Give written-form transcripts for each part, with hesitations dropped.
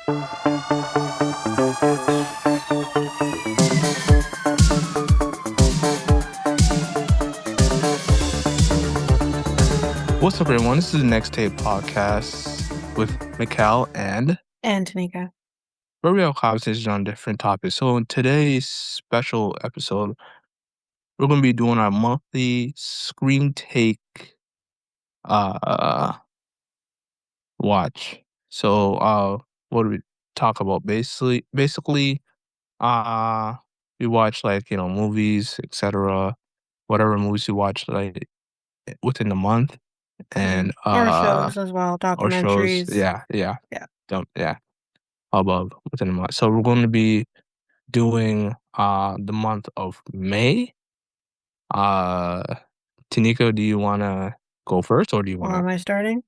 What's up, everyone? This is the Next Tape podcast with Mikel And Tanyka. where we have conversations on different topics. So, in today's special episode, we're going to be doing our monthly Screen Take uh watch. So, what do we talk about? Basically, uh, we watch like movies, etc. Whatever movies you watch like within the month, and Or shows as well, or shows. documentaries. Yeah, Yeah. don't yeah. Above within a month. So we're going to be doing the month of May. Uh Tanika, do you wanna go first or do you Or wanna am I starting?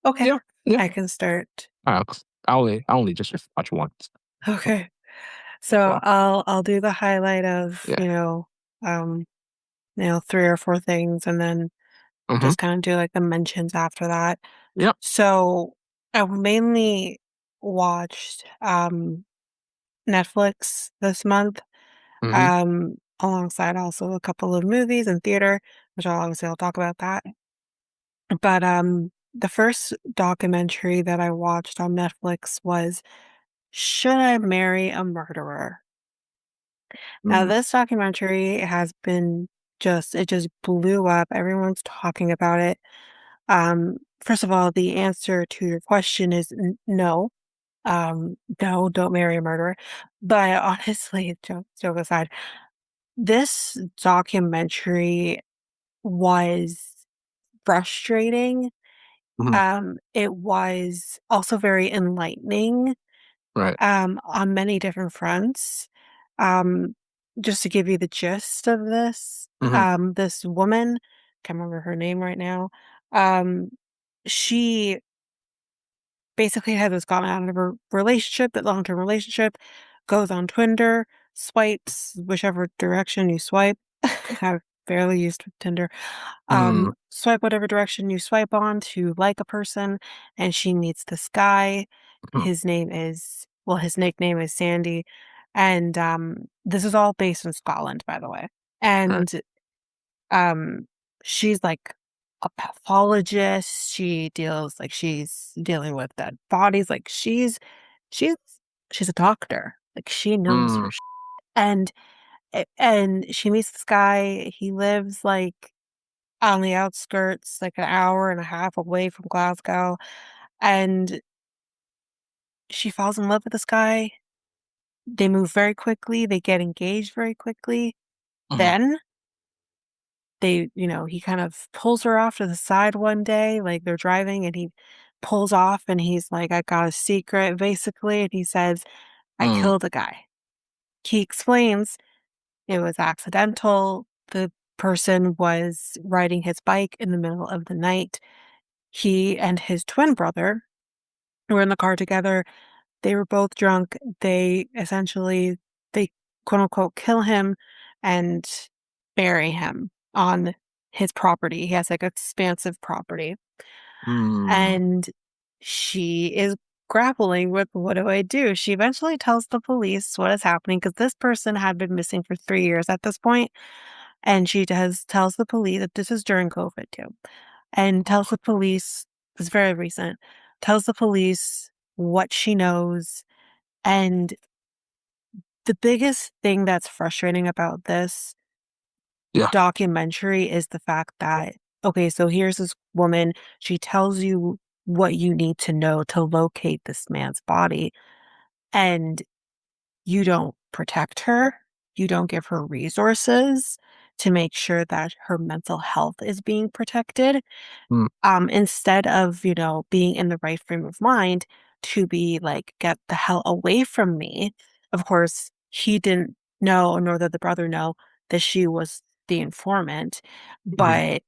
Okay, Yeah, yeah. I can start. I only just watch once. Okay. So Well, I'll do the highlight of, yeah. um, 3 or 4 things and then Mm-hmm. just kind of do like the mentions after that. Yep. So I mainly watched Netflix this month, Mm-hmm. alongside also a couple of movies and theater, which I'll talk about that. But, the first documentary that I watched on Netflix was Should I Marry a Murderer? Now, Mm-hmm. this documentary has been it just blew up. Everyone's talking about it. First of all, the answer to your question is no. No, don't marry a murderer. But honestly, joke aside, this documentary was frustrating. Mm-hmm. It was also very enlightening, Right. on many different fronts. Um, just to give you the gist of this, Mm-hmm. this woman, can't remember her name right now, um, she basically has gone out of a relationship, a long-term relationship, goes on Twinder, swipes whichever direction you swipe. I've barely used Tinder. Mm-hmm. Swipe whatever direction you swipe on to like a person, and she meets this guy. His nickname is Sandy, and this is all based in Scotland, by the way. Right. And um, she's like a pathologist. She's dealing with dead bodies. She's she's a doctor. Like she knows Mm-hmm. her and and she meets this guy. He lives like on the outskirts, like an hour and a half away from Glasgow, and she falls in love with this guy. They move very quickly. They get engaged very quickly. Then he kind of pulls her off to the side one day, like they're driving and he pulls off and he's like, I got a secret, basically. And he says, I Mm-hmm. killed a guy. He explains it was accidental. The person was riding his bike in the middle of the night. He and his twin brother were in the car together. They were both drunk. They quote unquote kill him and bury him on his property. He has like expansive property. Mm-hmm. And she is grappling with what do I do? She eventually tells the police what is happening because this person had been missing for 3 years at this point. And she tells the police that this is during COVID too. And tells the police, it's very recent, tells the police what she knows. And the biggest thing that's frustrating about this Yeah. documentary is the fact that, okay, so here's this woman, she tells you what you need to know to locate this man's body, and you don't protect her, you don't give her resources to make sure that her mental health is being protected. Mm-hmm. Instead of, being in the right frame of mind to be like, get the hell away from me. Of course, he didn't know, nor did the brother know that she was the informant. But,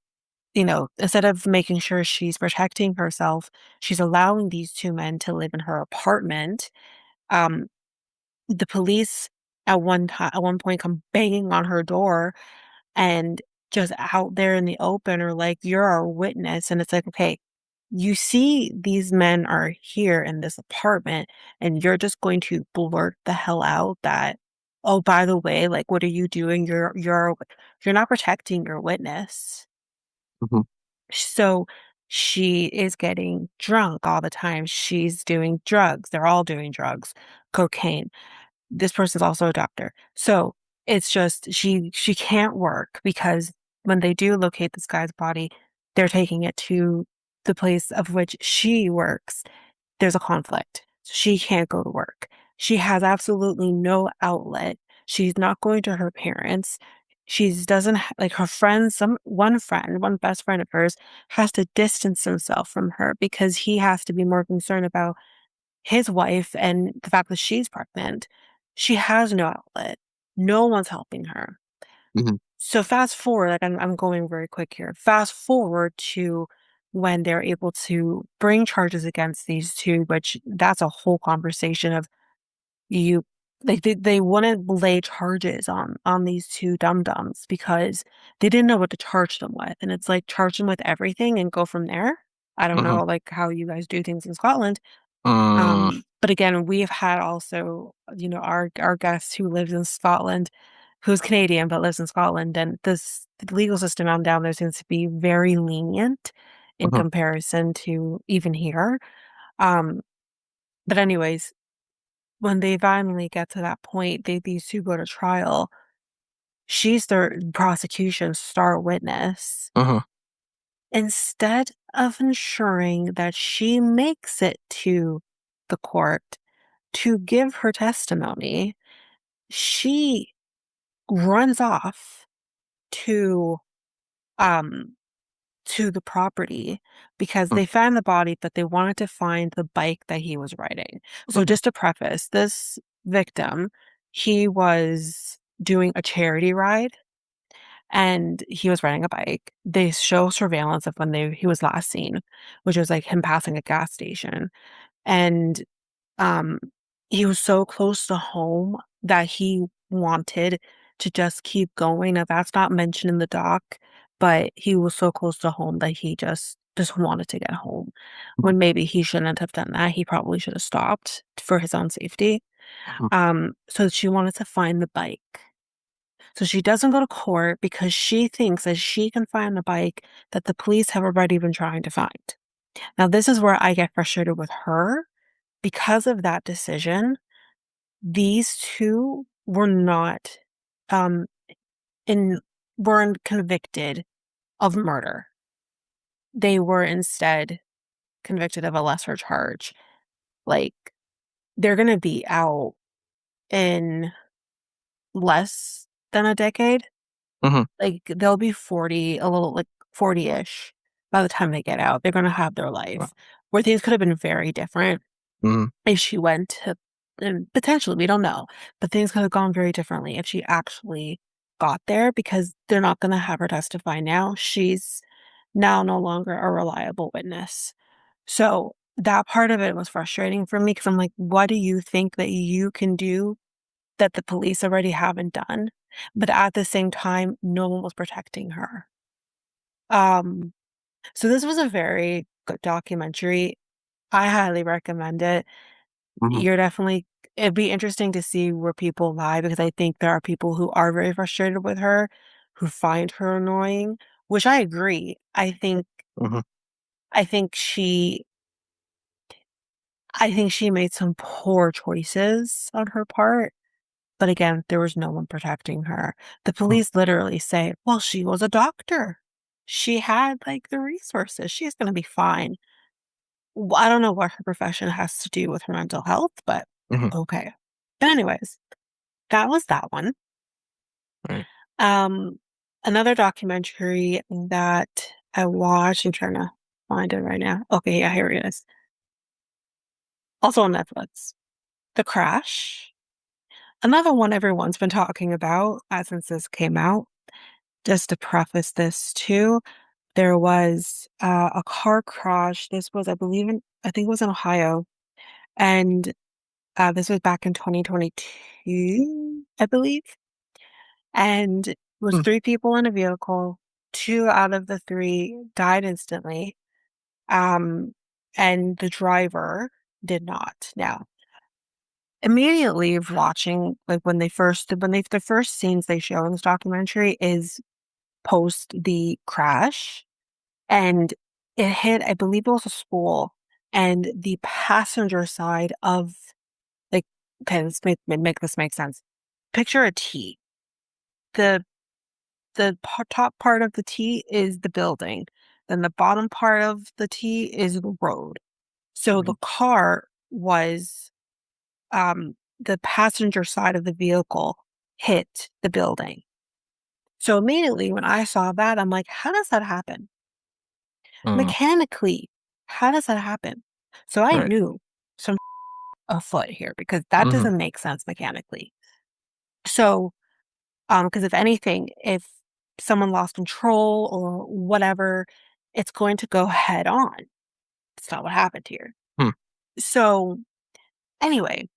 instead of making sure she's protecting herself, she's allowing these two men to live in her apartment. Um, the police at one point come banging on her door and just out there in the open are like, you're our witness. And it's like, okay, you see these men are here in this apartment and you're just going to blurt the hell out that, oh, by the way, like what are you doing? You're not protecting your witness. Mhm. So she is getting drunk all the time. She's doing drugs. They're all doing drugs, cocaine. This person's also a doctor. So it's just she can't work because when they do locate this guy's body, they're taking it to the place of which she works. There's a conflict. She can't go to work. She has absolutely no outlet. She's not going to her parents. She doesn't like her friends, one best friend of hers has to distance himself from her because he has to be more concerned about his wife and the fact that she's pregnant. She has no outlet. No one's helping her. Mhm. So fast forward, like I'm going very quick here. Fast forward to when they're able to bring charges against these two, which that's a whole conversation of you like they wouldn't lay charges on these two dum-dums because they didn't know what to charge them with. And it's like charge them with everything and go from there. I don't Mhm. know like how you guys do things in Scotland, Uh, but again, we've had also, our guest who lives in Scotland, who's Canadian but lives in Scotland, and the legal system down there seems to be very lenient in uh-huh. comparison to even here. Um, but anyways, when they finally get to that point, these two go to trial. She's their prosecution's star witness. Uh-huh. Instead of ensuring that she makes it to the court to give her testimony, she runs off to, um, to the property because Uh, they found the body, but they wanted to find the bike that he was riding. So uh-huh. just to preface, this victim, he was doing a charity ride and he was riding a bike. They show surveillance of when he was last seen, which was like him passing a gas station. And Um, he was so close to home that he wanted to just keep going. Now that's not mentioned in the doc, but he was so close to home that he just wanted to get home. Mhm. When maybe he shouldn't have done that. He probably should have stopped for his own safety. Uh-huh. So she wanted to find the bike. So she doesn't go to court because she thinks that she can find the bike that the police have already been trying to find. Now, this is where I get frustrated with her because of that decision. These 2 were not, um, in weren't convicted of murder. They were instead convicted of a lesser charge. Like, they're gonna be out in less than a decade. Uh-huh. Like, they'll be 40, a little like 40-ish by the time they get out. They're gonna have their Wow. life, where things could have been very different. Mhm. If she went to and potentially, we don't know, but things could have gone very differently if she actually got there because they're not gonna have her testify now. She's now no longer a reliable witness. So, that part of it was frustrating for me because 'cause I'm like, "What do you think that you can do that the police already haven't done?" But at the same time, no one was protecting her. Um, so this was a very good documentary. I highly recommend it. Mhm. You're definitely It'd be interesting to see where people lie because I think there are people who are very frustrated with her, who find her annoying, which I agree. Uh-huh. I think she I think she made some poor choices on her part, but again, there was no one protecting her. The Uh-huh. police literally say, "Well, she was a doctor. She had, like, the resources. She's gonna be fine." I don't know what her profession has to do with her mental health, but Uh-huh. okay. But anyways, that was that one. Right. Um, Another documentary that I watched, I'm trying to find it right now. Okay, yeah, here it is. Also on Netflix. The Crash. Another one everyone's been talking about since this came out. Just to preface this too, there was a car crash. This was, I think it was in Ohio, and this was back in 2022, I believe. And it was Mm. 3 people in a vehicle. 2 out of the 3 died instantly. Um, and the driver did not. Now, immediately of watching, like the first scenes they show in this documentary is post the crash, and it hit, I believe it was a spool, and the passenger side of, like, okay, let's make this make sense. Picture a T. The top part of the T is the building. Then the bottom part of the T is the road. So the Mhm. car was, the passenger side of the vehicle hit the building. So immediately when I saw that, I'm like, how does that happen? Uh, Mechanically, how does that happen? So I right. knew some afoot here because that Mhm. doesn't make sense mechanically. So, because if anything, if someone lost control or whatever, it's going to go head on. It's not what happened here. Hmm. So anyway,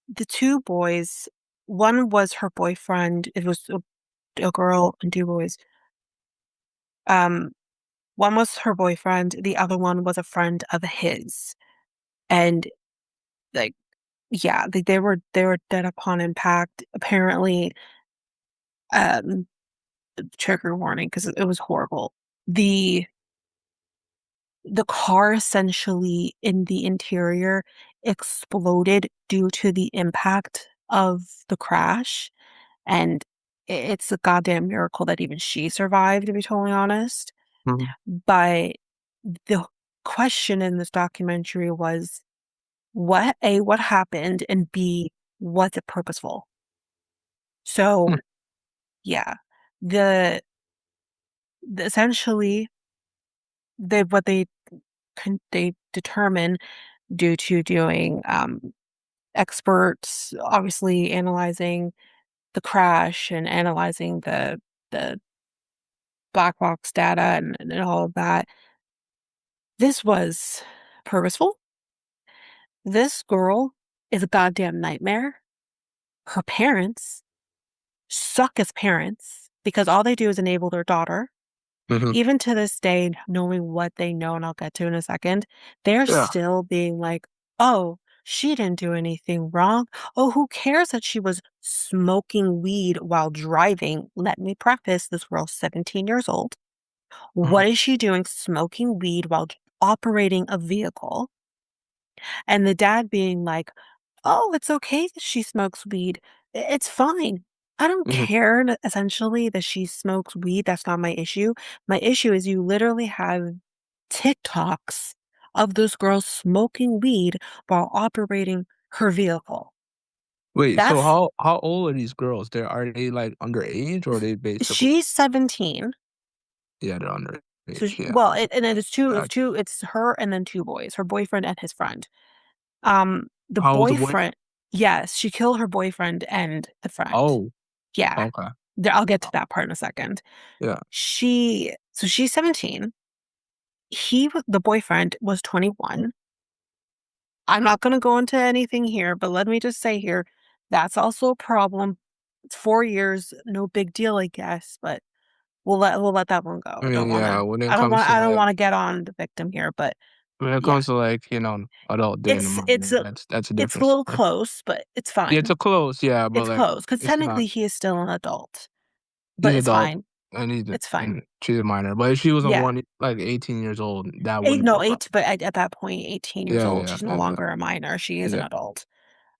the two boys, one was her boyfriend. It was a girl and two boys. Um, one was her boyfriend. The other one was a friend of his. And like, yeah, they were dead upon impact. Apparently, um, trigger warning because it was horrible. The the car essentially in the interior exploded due to the impact of the crash, and it's a goddamn miracle that even she survived, to be totally honest. Mhm. But the question in this documentary was what happened, and B, was it purposeful? Hmm. So yeah, the, essentially they determine due to doing experts obviously analyzing the crash and analyzing the black box data and all of that. This was purposeful. This girl is a goddamn nightmare. Her parents suck as parents because all they do is enable their daughter. Mhm. Even to this day, knowing what they know, and I'll get to in a second, they're Yeah. still being like, oh, she didn't do anything wrong. Oh, who cares that she was smoking weed while driving? Let me preface, this girl's 17 years old. Mhm. What is she doing smoking weed while operating a vehicle? And the dad being like, "Oh, it's okay that she smokes weed. It's fine. I don't Mhm. care essentially that she smokes weed. That's not my issue. My issue is you literally have TikToks of this girl smoking weed while operating her vehicle. Wait, so That's how old are these girls? Are they, like, underage or are they basically she's 17. yeah, they're So underage, yeah. and then Got it's her and then two boys, her boyfriend and his friend. The how old's the boyfriend? boyfriend, yes, she killed her boyfriend and the friend. Oh, Yeah. okay. I'll get to that part in a second. Yeah. She's 17. The boyfriend was 21. I'm not going to go into anything here, but let me just say here, that's also a problem. It's 4 years, no big deal, I guess, but we'll let that one go. I mean, yeah, I don't want to get on the victim here, but when it yeah, comes to, like, adult dating a it's it's minor, a that's a it's a different little story. close, but it's Yeah, it's fine. a close, yeah, but, It's like, close because it's not technically he is still an adult, he's but it's adult fine. and It's fine. she's a minor, but if she was a Yeah. one like, 18 years old, that Eight wouldn't be a no, problem. 8 but at that point, 18 years Yeah, old, yeah, she's no yeah, yeah, longer a minor, she is an yeah. adult.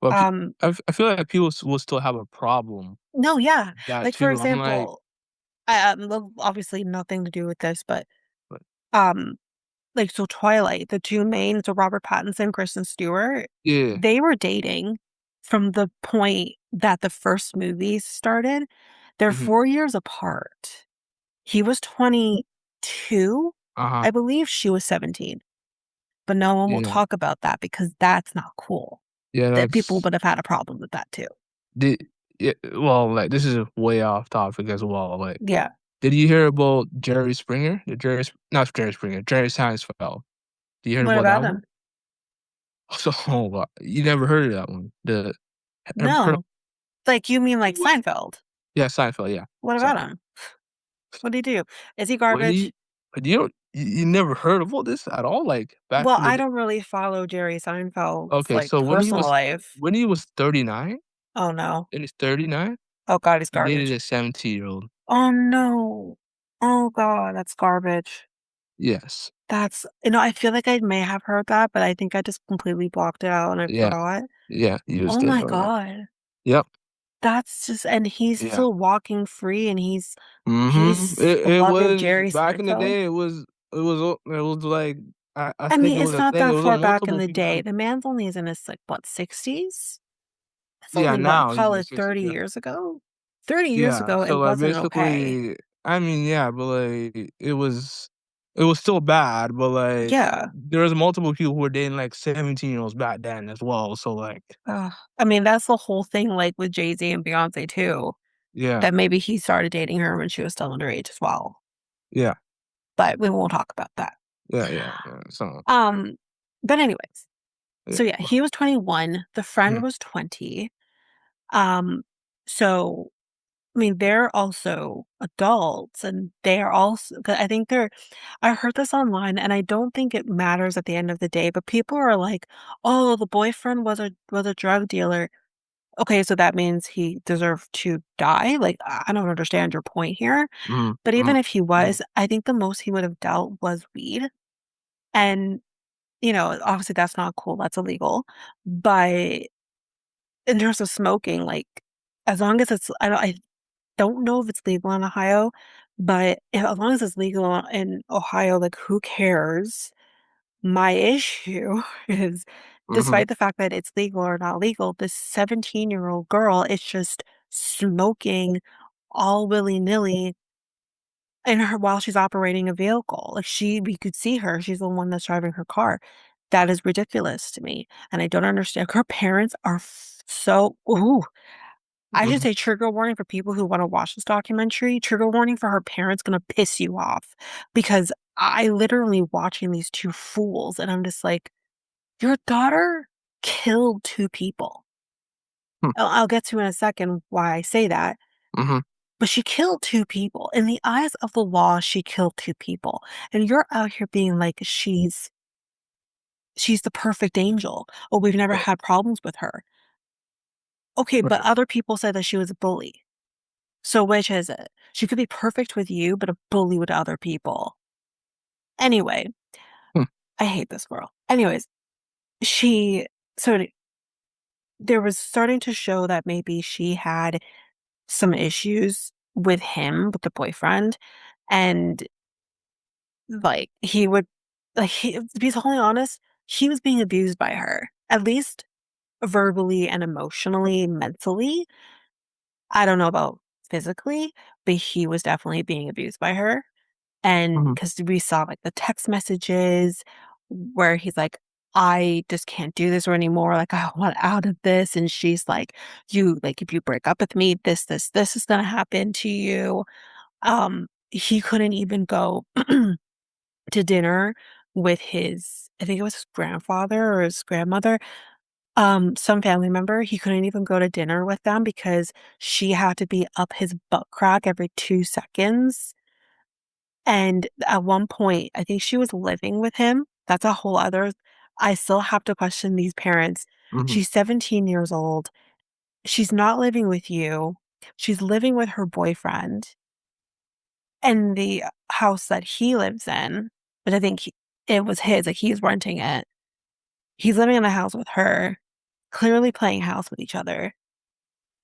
But p Um, I feel like people will still have a problem no, yeah, with that like, for too. I'm like example, well, obviously nothing to do with this, but, but um, like, so Twilight, the 2 mains, so Robert Pattinson, Kristen Stewart, yeah. they were dating from the point that the first movie started. They're Mhm. 4 years apart. He was 22, Uh-huh. I believe, she was 17, but no one will Yeah. talk about that because that's not cool. Yeah, That people that's would have had a problem with that too. did yeah, well, like, this is way off topic as well, like, Yeah. did you hear about Jerry Springer? The Jerry Sp not Jerry Springer, Jerry Seinfeld. Did you hear What about about that one? him? So, you never heard of that one? Have you heard of No. Like, you mean like Seinfeld? yeah, Seinfeld, yeah, What about sorry. him? What'd he do? Is he What he garbage? you know You never heard of all this at all? Like, back Well, in the I d don't really follow Jerry Seinfeld's, okay, like, so personal life. when he was 39 Oh, no. and he's 39, Oh god, he's he dated garbage. a 17-year-old. Oh, no. Oh god, that's garbage. Yes. That's I feel like I may have heard that, but I think I just completely blocked it out and I Yeah. forgot. Yeah, he was Oh dating my her. god. Yep. That's just and he's Yeah. still walking free and he's Mhm. his It beloved was Jerry back in the Seinfeld. day, it was like I I think mean, it was it's a not thing, it that was a far back in multiple the day. people. The man's only is in his, like, what, 60s? That's Yeah, only, what, now he's call in the it 60s, 30 yeah. years ago? 30 years Yeah, ago, so, it like, wasn't okay. basically I mean, yeah, but, like, it was still bad, but, like, Yeah. there was multiple people who were dating, like, 17-year-olds back then as well, so, like Ugh. I mean, that's the whole thing, like, with Jay-Z and Beyoncé too, yeah, that maybe he started dating her when she was still underage as well, yeah, but we won't talk about that. yeah, so Um, but anyways, yeah, so yeah, well, he was 21, the friend mhm, was 20. Um, so I mean, they're also adults and they're also 'cause I think they're I heard this online and I don't think it matters at the end of the day, but people are like, "Oh, the boyfriend was a drug dealer." Okay, so that means he deserved to die? Like, I don't understand your point here. mhm, But even mhm, if he mhm, was, I think the most he would have dealt was weed. And, obviously that's not cool, that's illegal. But in terms of smoking, like, as long as I don't know if it's legal in Ohio, but as long as it's legal in Ohio, like, who cares? My issue is mhm, despite the fact that it's legal or not legal, this 17-year-old girl is just smoking all willy-nilly in her while she's operating a vehicle. Like, we could see her, she's the one that's driving her car. That is ridiculous to me, and I don't understand. Her parents are so ooh, I should mhm, say trigger warning for people who wanna watch this documentary, trigger warning for her parents gonna piss you off, because I literally watching these 2 fools, and I'm just like, "Your daughter killed 2 people." hmm, I'll get to in a second why I say that, mhm, but she killed 2 people. In the eyes of the law, she killed 2 people, and you're out here being like, "She's the perfect angel. Oh, we've never right, had problems with her." Okay, but right, other people said that she was a bully. So which is it? She could be perfect with you, but a bully with other people. Anyway, hmm, I hate this girl. Anyways, she so there was starting to show that maybe she had some issues with him, with the boyfriend, and, like, he would to be totally honest, he was being abused by her, at least verbally and emotionally, mentally. I don't know about physically, but he was definitely being abused by her. And mhm, because we saw, like, the text messages where he's like, "I just can't do this anymore, like, I want out of this," and she's like, if you break up with me, this is gonna happen to you." He couldn't even go to dinner with his I think it was his grandfather or his grandmother, some family member, he couldn't even go to dinner with them because she had to be up his butt crack every 2 seconds. And at one point, I think she was living with him. That's a whole other I still have to question these parents. mhm, She's 17 years old. She's not living with you. She's living with her boyfriend in the house that he lives in, but I think it was his, like, he's renting it. He's living in the house with her, clearly playing house with each other.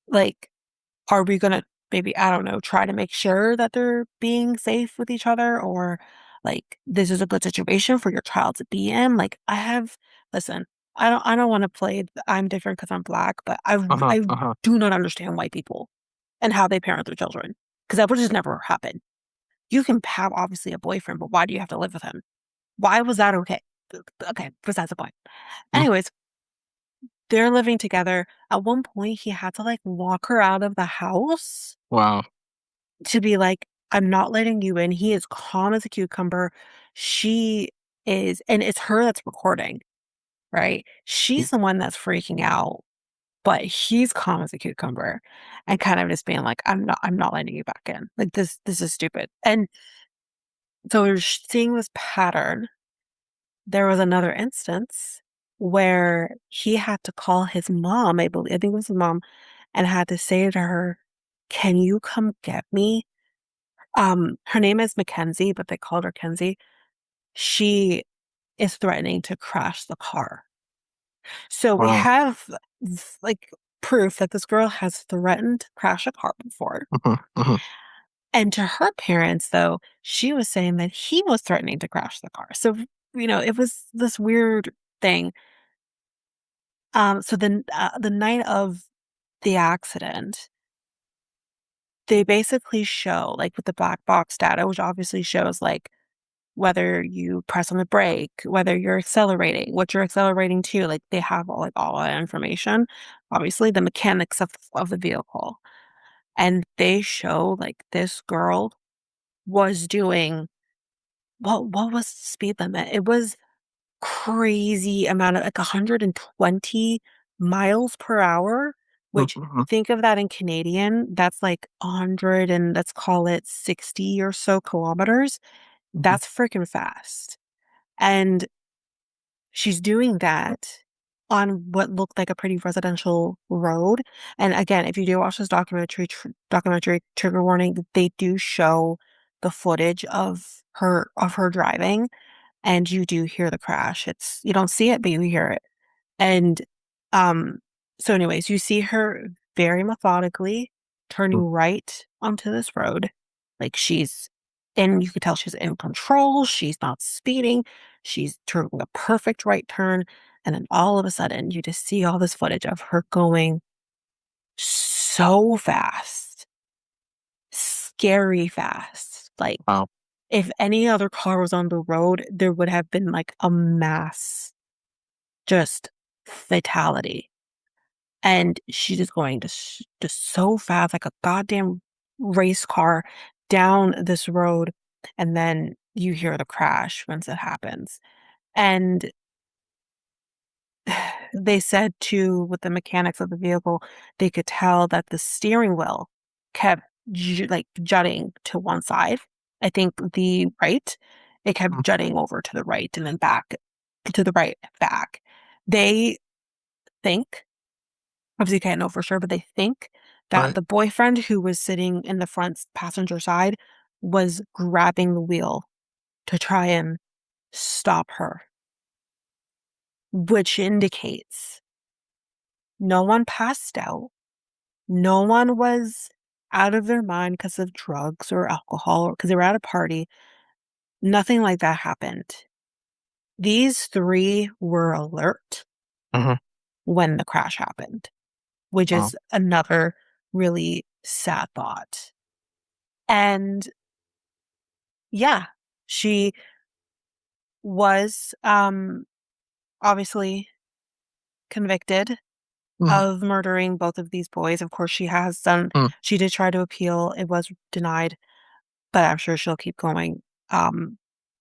Like, are we gonna maybe, I don't know, try to make sure that they're being safe with each other or, like, this is a good situation for your child to be in? Like, listen, I don't wanna play I'm different because 'cause I'm black, but uh-huh, I uh-huh, do not understand white people and how they parent their children because that would just never happen. You can have, obviously, a boyfriend, but why do you have to live with him? Why was that okay? Okay, besides the point. mm, Anyways, they're living together. At one point, he had to, like, walk her out of the house wow, to be like, "I'm not letting you in." He is calm as a cucumber. She is and it's her that's recording, right? mm, She's the one that's freaking out, but he's calm as a cucumber and kind of just being like, I'm not letting you back in. Like, this is stupid." And So we're seeing this pattern. There was another instance where he had to call his mom, I think it was his mom, and had to say to her, "Can you come get me?" Her name is Mackenzie, but they called her Kenzie. She is threatening to crash the car. So we Wow. have like proof that this girl has threatened to crash a car before. Mhm, mhm, And to her parents, though, she was saying that he was threatening to crash the car. So, it was this weird thing. So the night of the accident, they basically show, like, with the black box data, which obviously shows, like, whether you press on the brake, whether you're accelerating, what you're accelerating to, like, they have all that information. Obviously, the mechanics of the vehicle, and they show, like, this girl was doing what was the speed limit? It was crazy amount of, like, 120 miles per hour, mhm, which, mhm, think of that in Canadian, that's like 100, and let's call it 60 or so kilometers. mhm, That's freaking fast. And she's doing that on what looked like a pretty residential road. And again, if you do watch this documentary, trigger warning, they do show the footage of her driving, and you do hear the crash. You don't see it, but you hear it. And, um, so anyways, you see her very methodically turning mhm. right onto this road. Like, and you could tell she's in control, she's not speeding, she's turning a perfect right turn, and then all of a sudden, you just see all this footage of her going so fast, scary fast. Like, Wow. if any other car was on the road, there would have been, like, a mass, just fatality. And she's just going just so fast, like a goddamn race car down this road, and then you hear the crash once it happens. And they said too, with the mechanics of the vehicle, they could tell that the steering wheel kept jutting to one side. I think the right, it Mhm. kept jutting over to the right and then back to the right, back. They think, obviously can't know for sure, but they think that Right. the boyfriend who was sitting in the front passenger side was grabbing the wheel to try and stop her, which indicates no one passed out. No one was out of their mind because of drugs or alcohol or because they were at a party. Nothing like that happened. These 3 were alert Mhm. when the crash happened, which Wow. is another really sad thought. And yeah, she was, obviously convicted Mhm, of murdering both of these boys. Of course, mm, she did try to appeal. It was denied, but I'm sure she'll keep going. Um,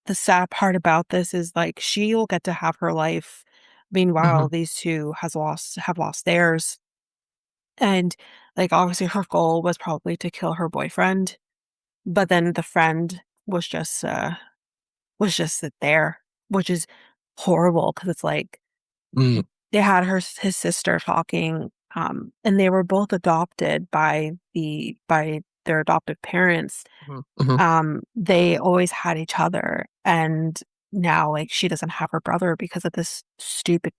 the sad part about this is, like, she'll get to have her life. mhm, Meanwhile, these 2 have lost theirs. And, like, obviously her goal was probably to kill her boyfriend, but then the friend was just there, which is horrible because it's like mm, they had his sister talking, and they were both adopted by their adoptive parents. mhm, mhm, They always had each other, and now, like, she doesn't have her brother because of this stupid,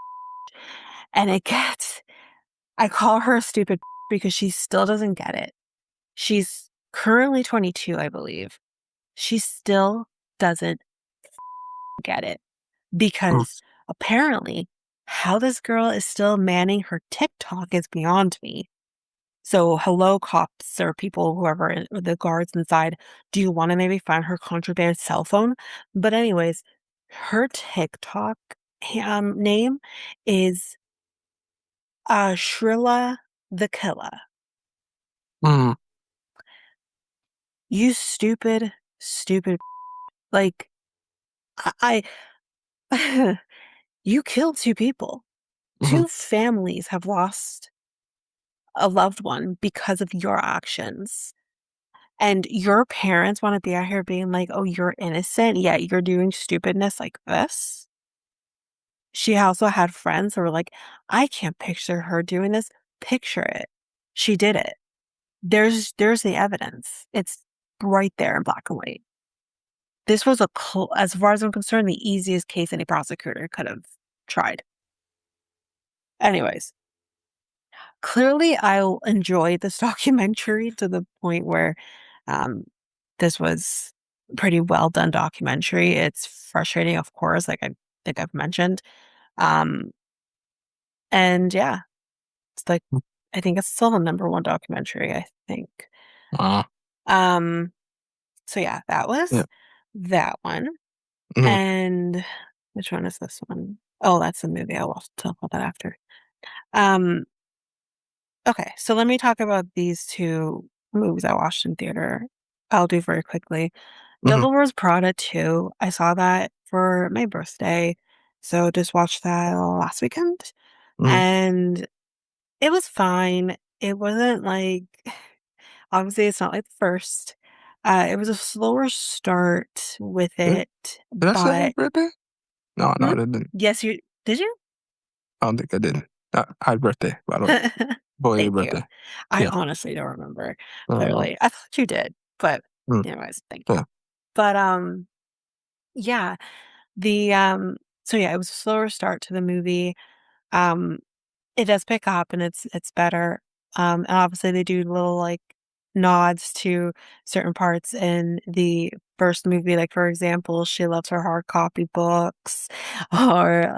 and I call her stupid because she still doesn't get it. She's currently 22, I believe. She still doesn't get it mm, because apparently how this girl is still manning her TikTok is beyond me. So, hello, cops or people, whoever, or the guards inside. Do you want to maybe find her contraband cell phone? But, anyways, her TikTok name is Shrilla the Killer. mm, You stupid, stupid. Like, I you killed 2 people. mhm, 2 families have lost a loved one because of your actions. And your parents want to be out here being like, oh, you're innocent, yet you're doing stupidness like this. She also had friends who were like, I can't picture her doing this. Picture it. She did it. There's the evidence. It's right there in black and white. This was as far as I'm concerned, the easiest case any prosecutor could have tried. Anyways, clearly I enjoyed this documentary to the point where um, this was pretty well done documentary. It's frustrating, of course, like I think I've mentioned. Um, and yeah, it's like I think it's still the number one documentary, I think. Uh, Um, so yeah, that yeah. was that one. Mhm, And which one is this one? Oh, that's the movie. I'll talk about that after. Um, okay, so let me talk about these two movies I watched in theater. I'll do very quickly. mhm, Devil Wears Prada 2. I saw that for my birthday. So just watched that last weekend. mhm, And it was fine. It wasn't like obviously it's not like the first. It was a slower start with yeah. it, Did I say happy but birthday? No, no, hmm? I didn't. Yes, you did you? I don't think I did. Happy birthday, by the way. Boy, your Thank you. birthday. I Yeah. honestly don't remember, Uh, clearly. I thought you did, but mm, anyways, thank you. yeah. But, yeah, the, so yeah, it was a slower start to the movie. Um, it does pick up and it's better. And obviously they do little, like, nods to certain parts in the first movie, like, for example, she loves her hard copy books or,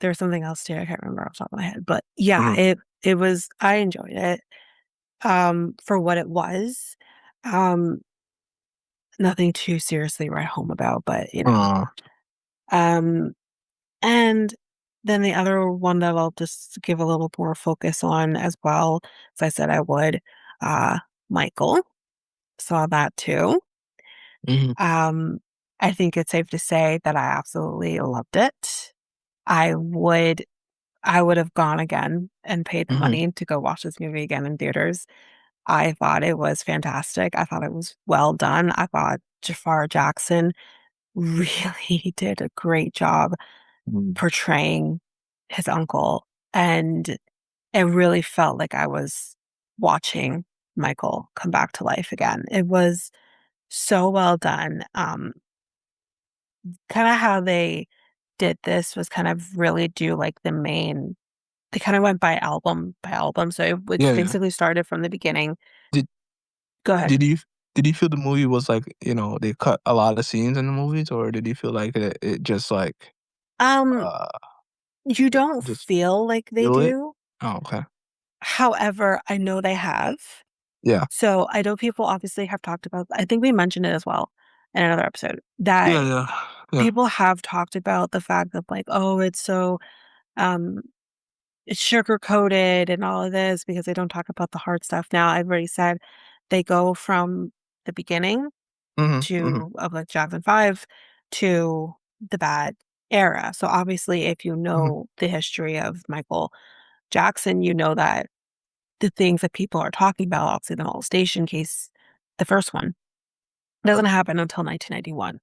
there's something else too, I can't remember off the top of my head, but yeah, Mhm, it was I enjoyed it, for what it was. Um, nothing too seriously write home about, but, you know. uh, Um, and then the other one that I'll just give a little more focus on as well, as I said I would, uh, Michael, saw that too. mhm, Um, I think it's safe to say that I absolutely loved it. I would I would have gone again and paid the mhm, money to go watch this movie again in theaters. I thought it was fantastic. I thought it was well done. I thought Jafar Jackson really did a great job mhm. portraying his uncle, and it really felt like I was watching Michael come back to life again. It was so well done. Kinda how they did this was kind of really do, like, they kinda went by album, so it Yeah, yeah. basically started from the beginning. Did Go ahead. did you did you feel the movie was like, they cut a lot of scenes in the movies, or did you feel like it just like, Um, uh, you don't just feel like they feel it? do. Oh, okay. However, I know they have. Yeah. So, I know people obviously have talked about I think we mentioned it as well in another episode, Yeah, that yeah, yeah. people have talked about the fact that, like, "Oh, it's so, um, it's sugar coated and all of this because they don't talk about the hard stuff." Now, I've already said they go from the beginning Mhm, mhm, to of, like, Jackson 5 to the bad era. So, obviously, if you mhm. know the history of Michael Jackson, you know that the things that people are talking about, obviously, the molestation case, the first one, doesn't happen until 1991.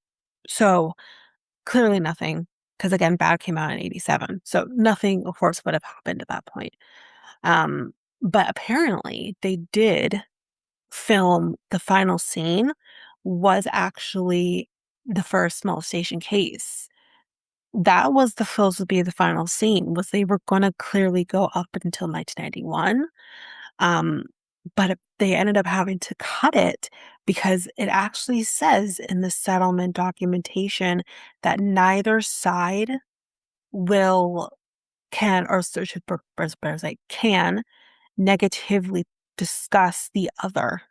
So, clearly nothing, because again, Bad came out in '87, so nothing, of course, would have happened at that point. Um, but apparently, they did film the final scene was actually the first molestation case. That was the supposed to be the final scene, was they were gonna clearly go up until 1991, um, but they ended up having to cut it because it actually says in the settlement documentation that neither side will can or should better say, can negatively discuss the other.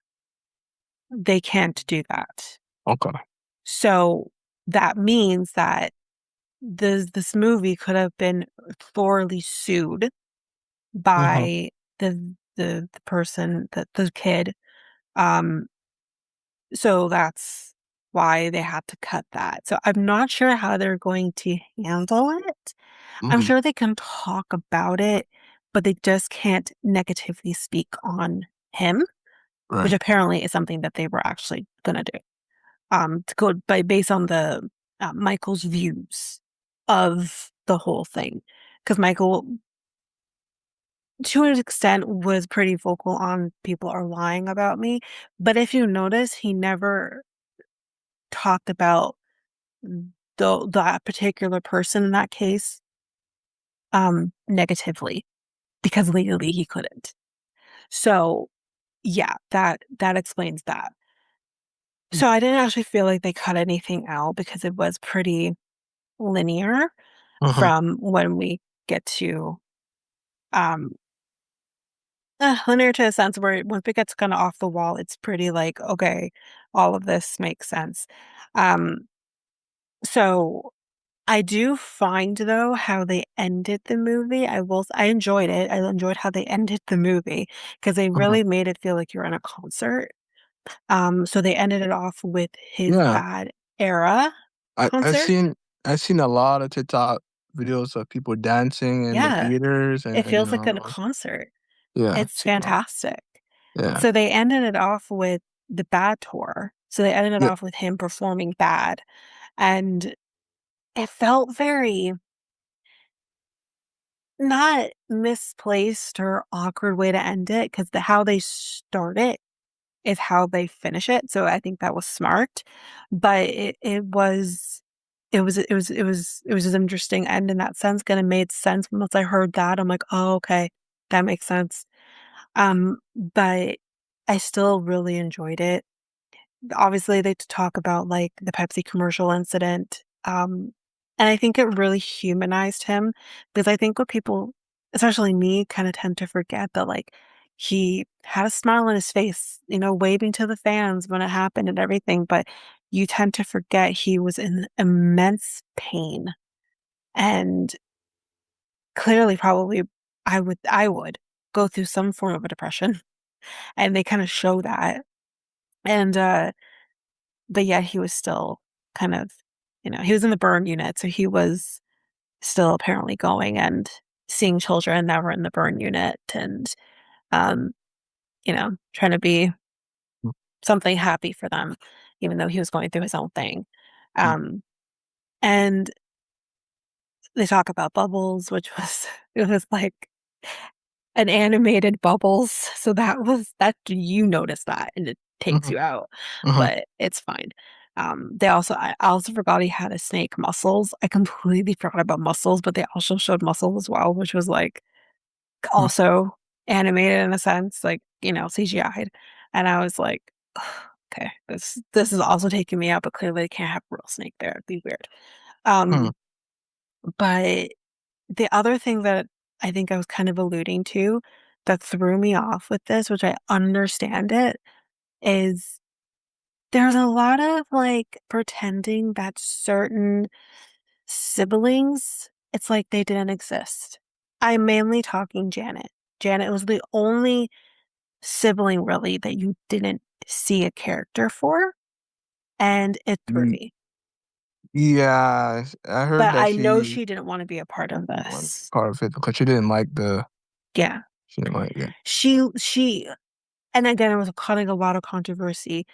They can't do that. Okay. So that means that this movie could have been thoroughly sued Mhm. by the person, the kid. Um, so that's why they had to cut that. So I'm not sure how they're going to handle it. I'm Mhm. sure they can talk about it, but they just can't negatively speak on him. which Right. apparently is something that they were actually gonna do. To go by based on the Michael's views of the whole thing, because Michael, to an extent, was pretty vocal on people are lying about me. But if you notice, he never talked about that particular person in that case negatively because legally he couldn't. So yeah, that explains that. So I didn't actually feel like they cut anything out because it was pretty linear Mm-hmm. from when we get to um linear to a sense where once it gets kind of off the wall, it's pretty like, okay, all of this makes sense. Um, so I do find though how they ended the movie. I enjoyed it. I enjoyed how they ended the movie because they Hmm. really made it feel like you're in a concert. So they ended it off with his Yeah. bad era I I concert. seen I seen a lot of TikTok videos of people dancing in the Yeah, theaters it and feels like a concert. yeah, It's seen a lot. fantastic. Yeah. So they ended it off with the Bad tour. So they ended it Yeah. off with him performing Bad, and it felt very not misplaced or awkward way to end it because how they start it is how they finish it. So I think that was smart, but it was an interesting end in that sense. Kind of made sense once I heard that. I'm like, oh, okay, that makes sense. But I still really enjoyed it. Obviously, they talk about, like, the Pepsi commercial incident, and I think it really humanized him because I think what people, especially me, kinda tend to forget that, like, he had a smile on his face, waving to the fans when it happened and everything, but you tend to forget he was in immense pain, and clearly, probably, I would go through some form of a depression, and they kinda show that, and, but yet he was still kind of, he was in the burn unit, so he was still apparently going and seeing children that were in the burn unit and, um, trying to be something happy for them, even though he was going through his own thing. Um, and they talk about Bubbles, which was it was like an animated Bubbles, so that you notice that, and it takes Mm-hmm. you out, Hmm. but it's fine. I also forgot he had a snake Muscles. I completely forgot about Muscles, but they also showed Muscles as well, which was, like, also animated in a sense, like, CGI'd, and I was like, "Ugh, okay, this is also taking me out, but clearly they can't have a real snake there, it'd be weird." Hmm. Um, but the other thing that I think I was kind of alluding to that threw me off with this, which I understand it, is there's a lot of, like, pretending that certain siblings, it's like they didn't exist. I'm mainly talking Janet. Janet was the only sibling really that you didn't see a character for, and it threw me. Yeah, I heard But that I know she she didn't wanna be a part of was this. part of it because Yeah. she didn't like it. She and again, it was causing a lot of controversy.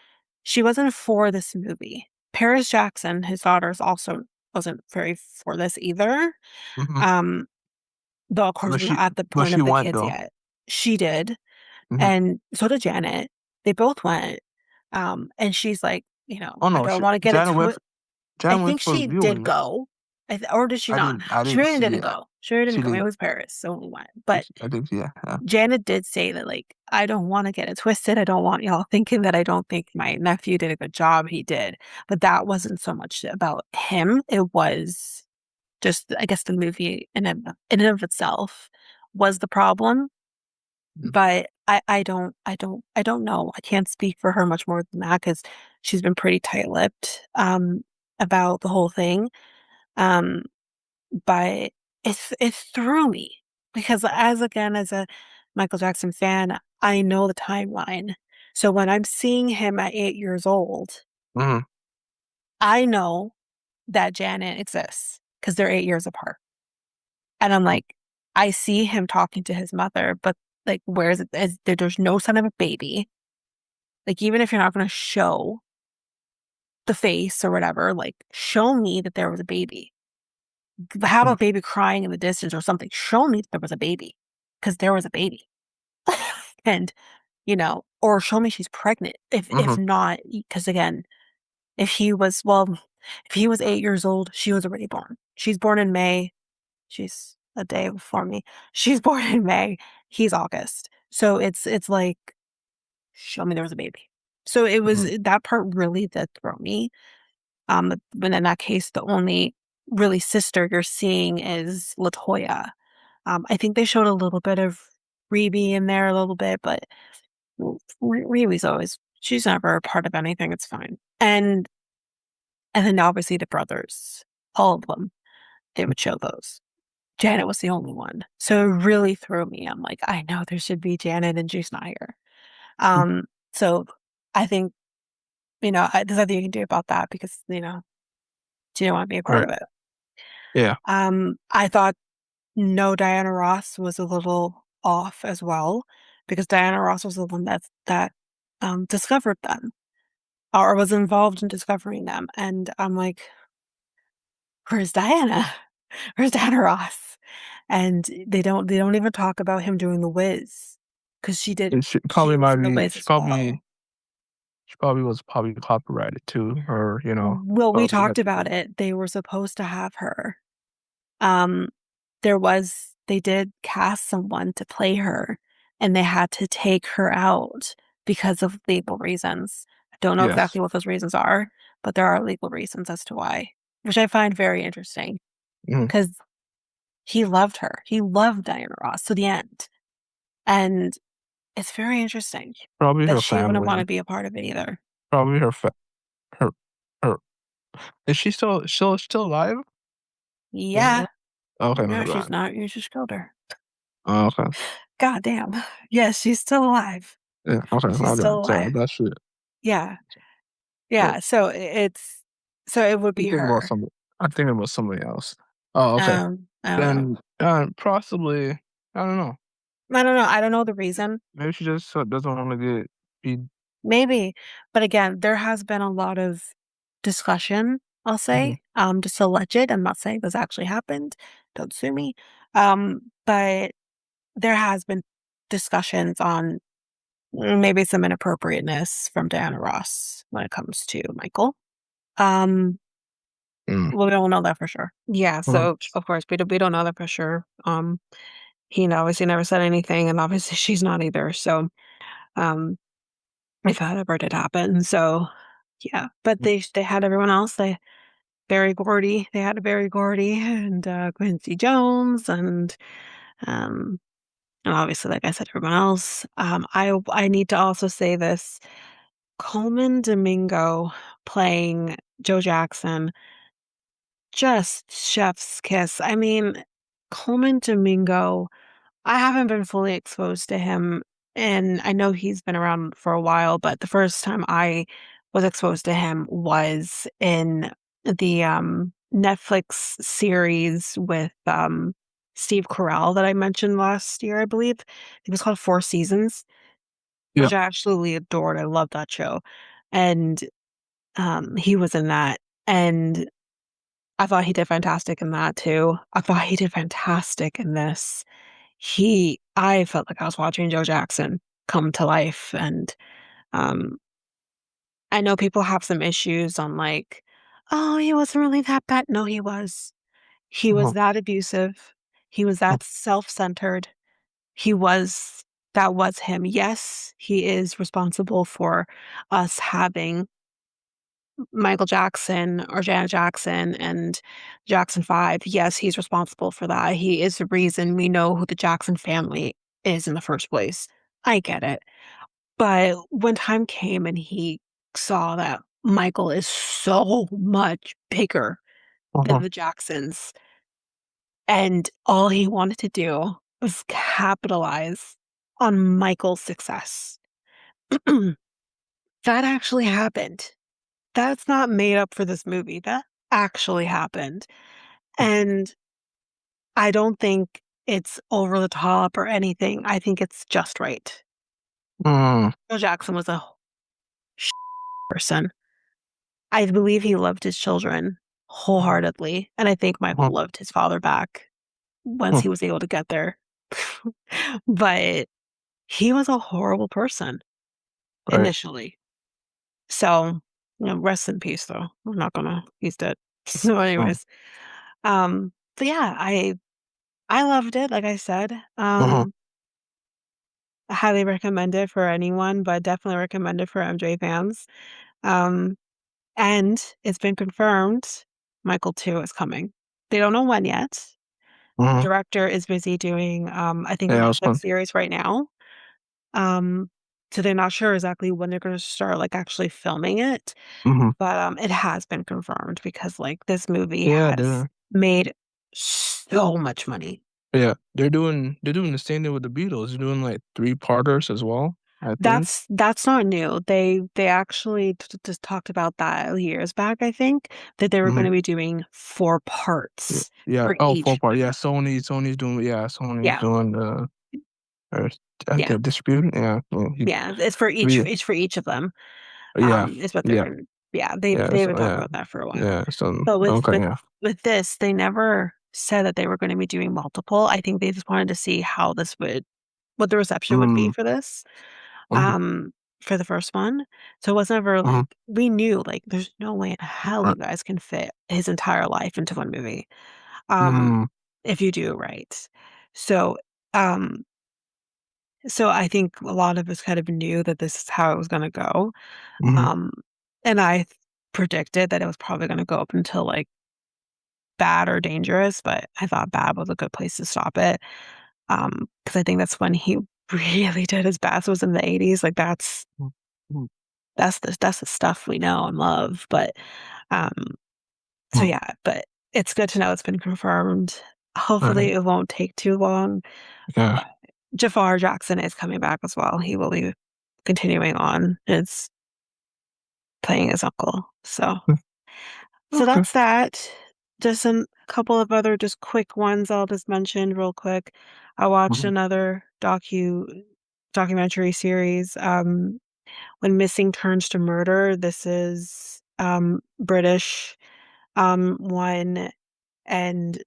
She wasn't for this movie. Paris Jackson, his daughters, also wasn't very for this either. Hmm. Um, though, of course, But we're not she at the but point she of the went kids though. yet. She did, Hmm. and so did Janet. They both went, and she's like, Oh "I no, don't wanna get it I Janet went think for she did viewing. go. Or did she not? I didn't Sheree see didn't it. go. Sheree didn't She go. Maybe it didn't. was Paris, so we went. But I think yeah. Yeah. Janet did say that, like, "I don't wanna get it twisted. I don't want y'all thinking that I don't think my nephew did a good job. He did." But that wasn't so much about him. It was just, I guess, the movie in and of itself was the problem. But I don't know. I can't speak for her much more than that because 'cause she's been pretty tight-lipped, about the whole thing. Um, but it threw me because as a Michael Jackson fan, I know the timeline. So when I'm seeing him at 8 years old, Hmm. I know that Janet exists because 'cause they're 8 years apart. And I'm like, I see him talking to his mother, but, like, where's it? There's no sign of a baby. Like, even if you're not going to show the face or whatever, like, show me that there was a baby. Have Mhm. a baby crying in the distance or something. Show me that there was a baby because there was a baby. And, or show me she's pregnant. If Mhm. not, because again, if he was, well, if he was 8 years old, she was already born. She's born in May. She's a day before me. She's born in May. He's August. So it's like, show me there was a baby. So it was Mhm. that part really did throw me. But in that case, the only really sister you're seeing is Latoya. I think they showed a little bit of Rebe in there a little bit, but Rebe's always she's never a part of anything. It's fine. And then obviously the brothers, all of them, they would show those. Janet was the only one. So it really threw me. I'm like, I know there should be Janet and Juice Snyder. Mhm. So I think, there's nothing you can do about that because, she didn't want to be a part Right. of it. Yeah. I thought no, Diana Ross was a little off as well because Diana Ross was the one that discovered them or was involved in discovering them. And I'm like, where's Diana? Where's Diana Ross? And they don't even talk about him doing the whiz because And she she probably was might in the be. whiz She as well. probably. She probably was probably copyrighted too, or Well, we probably had talked to about do. it. They were supposed to have her. Um, they did cast someone to play her, and they had to take her out because of legal reasons. I don't know Yes. exactly what those reasons are, but there are legal reasons as to why, which I find very interesting Mhm. because he loved her. He loved Diana Ross to the end. And it's very interesting Probably that her she wouldn't want to family. be a part of it either. Probably her her. Is she still alive? Yeah. Yeah. Okay, No, never she's mind. not. You just killed her. Oh, okay. God damn. Yes, she's still alive. Yeah. Okay. She's My still bad. Sorry. alive. That shit. Yeah. But Yeah. So it would I'm be thinking about her. somebody. I'm thinking about somebody else. Oh, okay. I don't know. Then possibly. I don't know. I don't know. I don't know the reason. Maybe she just doesn't want to get be. Maybe. But again, there has been a lot of discussion, I'll Mhm. say. Just alleged. I'm not saying this actually happened. Don't sue me. But there has been discussions on maybe some inappropriateness from Diana Ross when it comes to Michael. Um, Mm. well, we don't know that for sure. Yeah, Mhm. so of course we don't know that for sure. He obviously never said anything, and obviously she's not either. So, um, if that ever did happen, so yeah. But they had everyone else. Barry Gordy. They had Barry Gordy and Quincy Jones, um, and obviously, like I said, everyone else. I need to also say this: Coleman Domingo playing Joe Jackson, just chef's kiss. I mean, Coleman Domingo, I haven't been fully exposed to him, and I know he's been around for a while, but the first time I was exposed to him was in the, Netflix series with, Steve Carell that I mentioned last year, I believe. It was called Four Seasons, Yeah. which I absolutely adored. I love that show, and, he was in that, and I thought he did fantastic in that too. I thought he did fantastic in this. I felt like I was watching Joe Jackson come to life, and, um, I know people have some issues on like, "Oh, he wasn't really that bad." No, he was. He was Mhm. that abusive. He was Mhm. that self-centered. He was that was him. Yes, he is responsible for us having Michael Jackson or Janet Jackson and Jackson 5. Yes, he's responsible for that. He is the reason we know who the Jackson family is in the first place. I get it. But when time came and he saw that Michael is so much bigger than Mhm. the Jacksons, and all he wanted to do was capitalize on Michael's success. That actually happened. That's not made up for this movie. That actually happened. And I don't think it's over the top or anything. I think it's just right. Mm. Phil Jackson was a person. I believe he loved his children wholeheartedly, and I think Michael Uh-huh. loved his father back once Huh. he was able to get there. But he was a horrible person Right. initially. So, rest in peace though. I'm not gonna he's dead. So Mm. anyways, but yeah, I loved it, like I said. Uh-huh. I highly recommend it for anyone, but definitely recommend it for MJ fans. Um, and it's been confirmed Michael 2 is coming. They don't know when yet. The Uh-huh. director is busy doing, I think, a Yeah, it was Netflix fun. series right now. Um, so they're not sure exactly when they're gonna start, like, actually filming it, Mhm. but, it has been confirmed because, like, this movie Yeah, has made so much money. they're doing the same thing with the Beatles. They're doing like three-parters as well, I think. That's not new. They actually just talked about that years back, I think, that they were Mhm. gonna be doing 4 Yeah. parts Yeah. for Oh, each four-part. Yeah, one. Sony's Yeah, doing the or yeah, the distribution. Yeah. Yeah. yeah, it's for Yeah. each of them, Yeah. is what they're Yeah. gonna yeah, they've Yeah. they've So been talking yeah. about that for a while. Yeah. So But okay. Yeah. with this, they never said that they were gonna be doing multiple. I think they just wanted to see how this would what the reception would be Mm. for this, Mhm. um, for the first one. So it was never Mhm. like we knew, like, there's no way in hell Right. you guys can fit his entire life into one movie, Mm. if you do it right. So, um so I think a lot of us kind of knew that this is how it was gonna go, Mhm. um, and predicted that it was probably gonna go up until, like, bad or dangerous, but I thought bad was a good place to stop it. Because I think that's when he really did his best was in the '80s, like, Mhm. that's the stuff we know and love, but, um so Mhm. yeah, but it's good to know it's been confirmed. Hopefully, Right. it won't take too long, Yeah. but Jafar Jackson is coming back as well. He will be continuing on his playing his uncle, Mm. so Okay. that's that. Just a couple of other just quick ones I'll just mention real quick. I watched Mhm. another documentary series, When Missing Turns to Murder. This is, British, one, and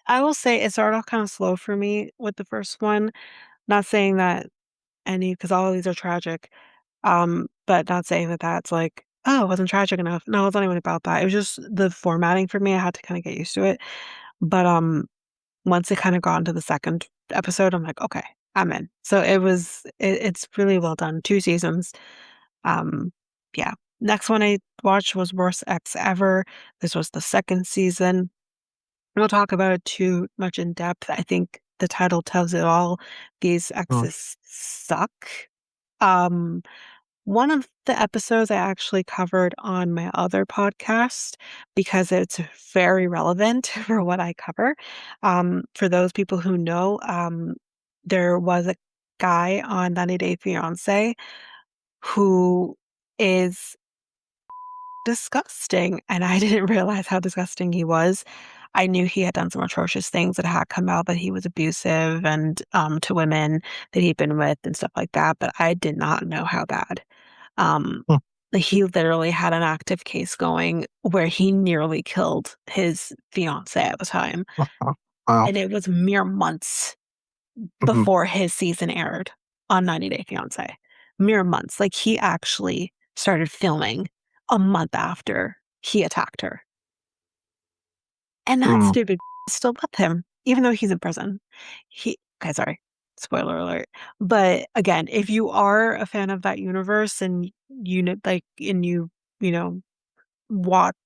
I will say it started off kinda slow for me with the first one. Not saying that any because all of these are tragic, but not saying that that's like, "Oh, it wasn't tragic enough." No, it's not even about that. It was just the formatting for me, I had to kinda get used to it. But, once it kinda got into the 2nd episode, I'm like, "Okay, I'm in." So it's really well done, 2 seasons. Um, yeah. Next one I watched was Worst Ex Ever. This was the 2nd season. We won't talk about it too much in depth. I think the title tells it all. These Uh, exes suck. Um, one of the episodes I actually covered on my other podcast because it's very relevant for what I cover. For those people who know, there was a guy on 90 Day Fiance who is disgusting, and I didn't realize how disgusting he was. I knew he had done some atrocious things that had come out that he was abusive and, to women that he'd been with and stuff like that, but I did not know how bad. Um, huh, like, he literally had an active case going where he nearly killed his fiancée at the time, wow. and it was mere months Mhm. before his season aired on 90 Day Fiancé. Mere months. Like, he actually started filming a month after he attacked her. And that Mm. stupid is still with him, even though he's in prison. He okay, sorry, spoiler alert. But again, if you are a fan of that universe and you know,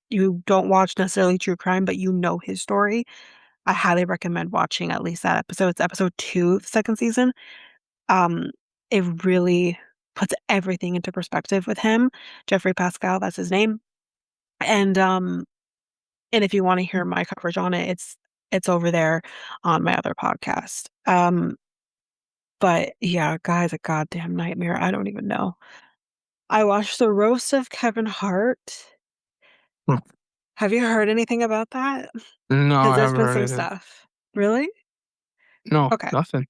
you don't watch necessarily true crime, but you know his story, I highly recommend watching at least that episode. It's episode 2 of the 2nd season. Um, it really puts everything into perspective with him. Jeffrey Pascal, that's his name. And, and if you wanna hear my coverage on it, it's over there on my other podcast. But yeah, guy's a goddamn nightmare, I don't even know. I watched the roast of Kevin Hart. Hmm. Have you heard anything about that? No, Because I there's haven't been heard some anything. stuff. Really? No, Okay. nothing.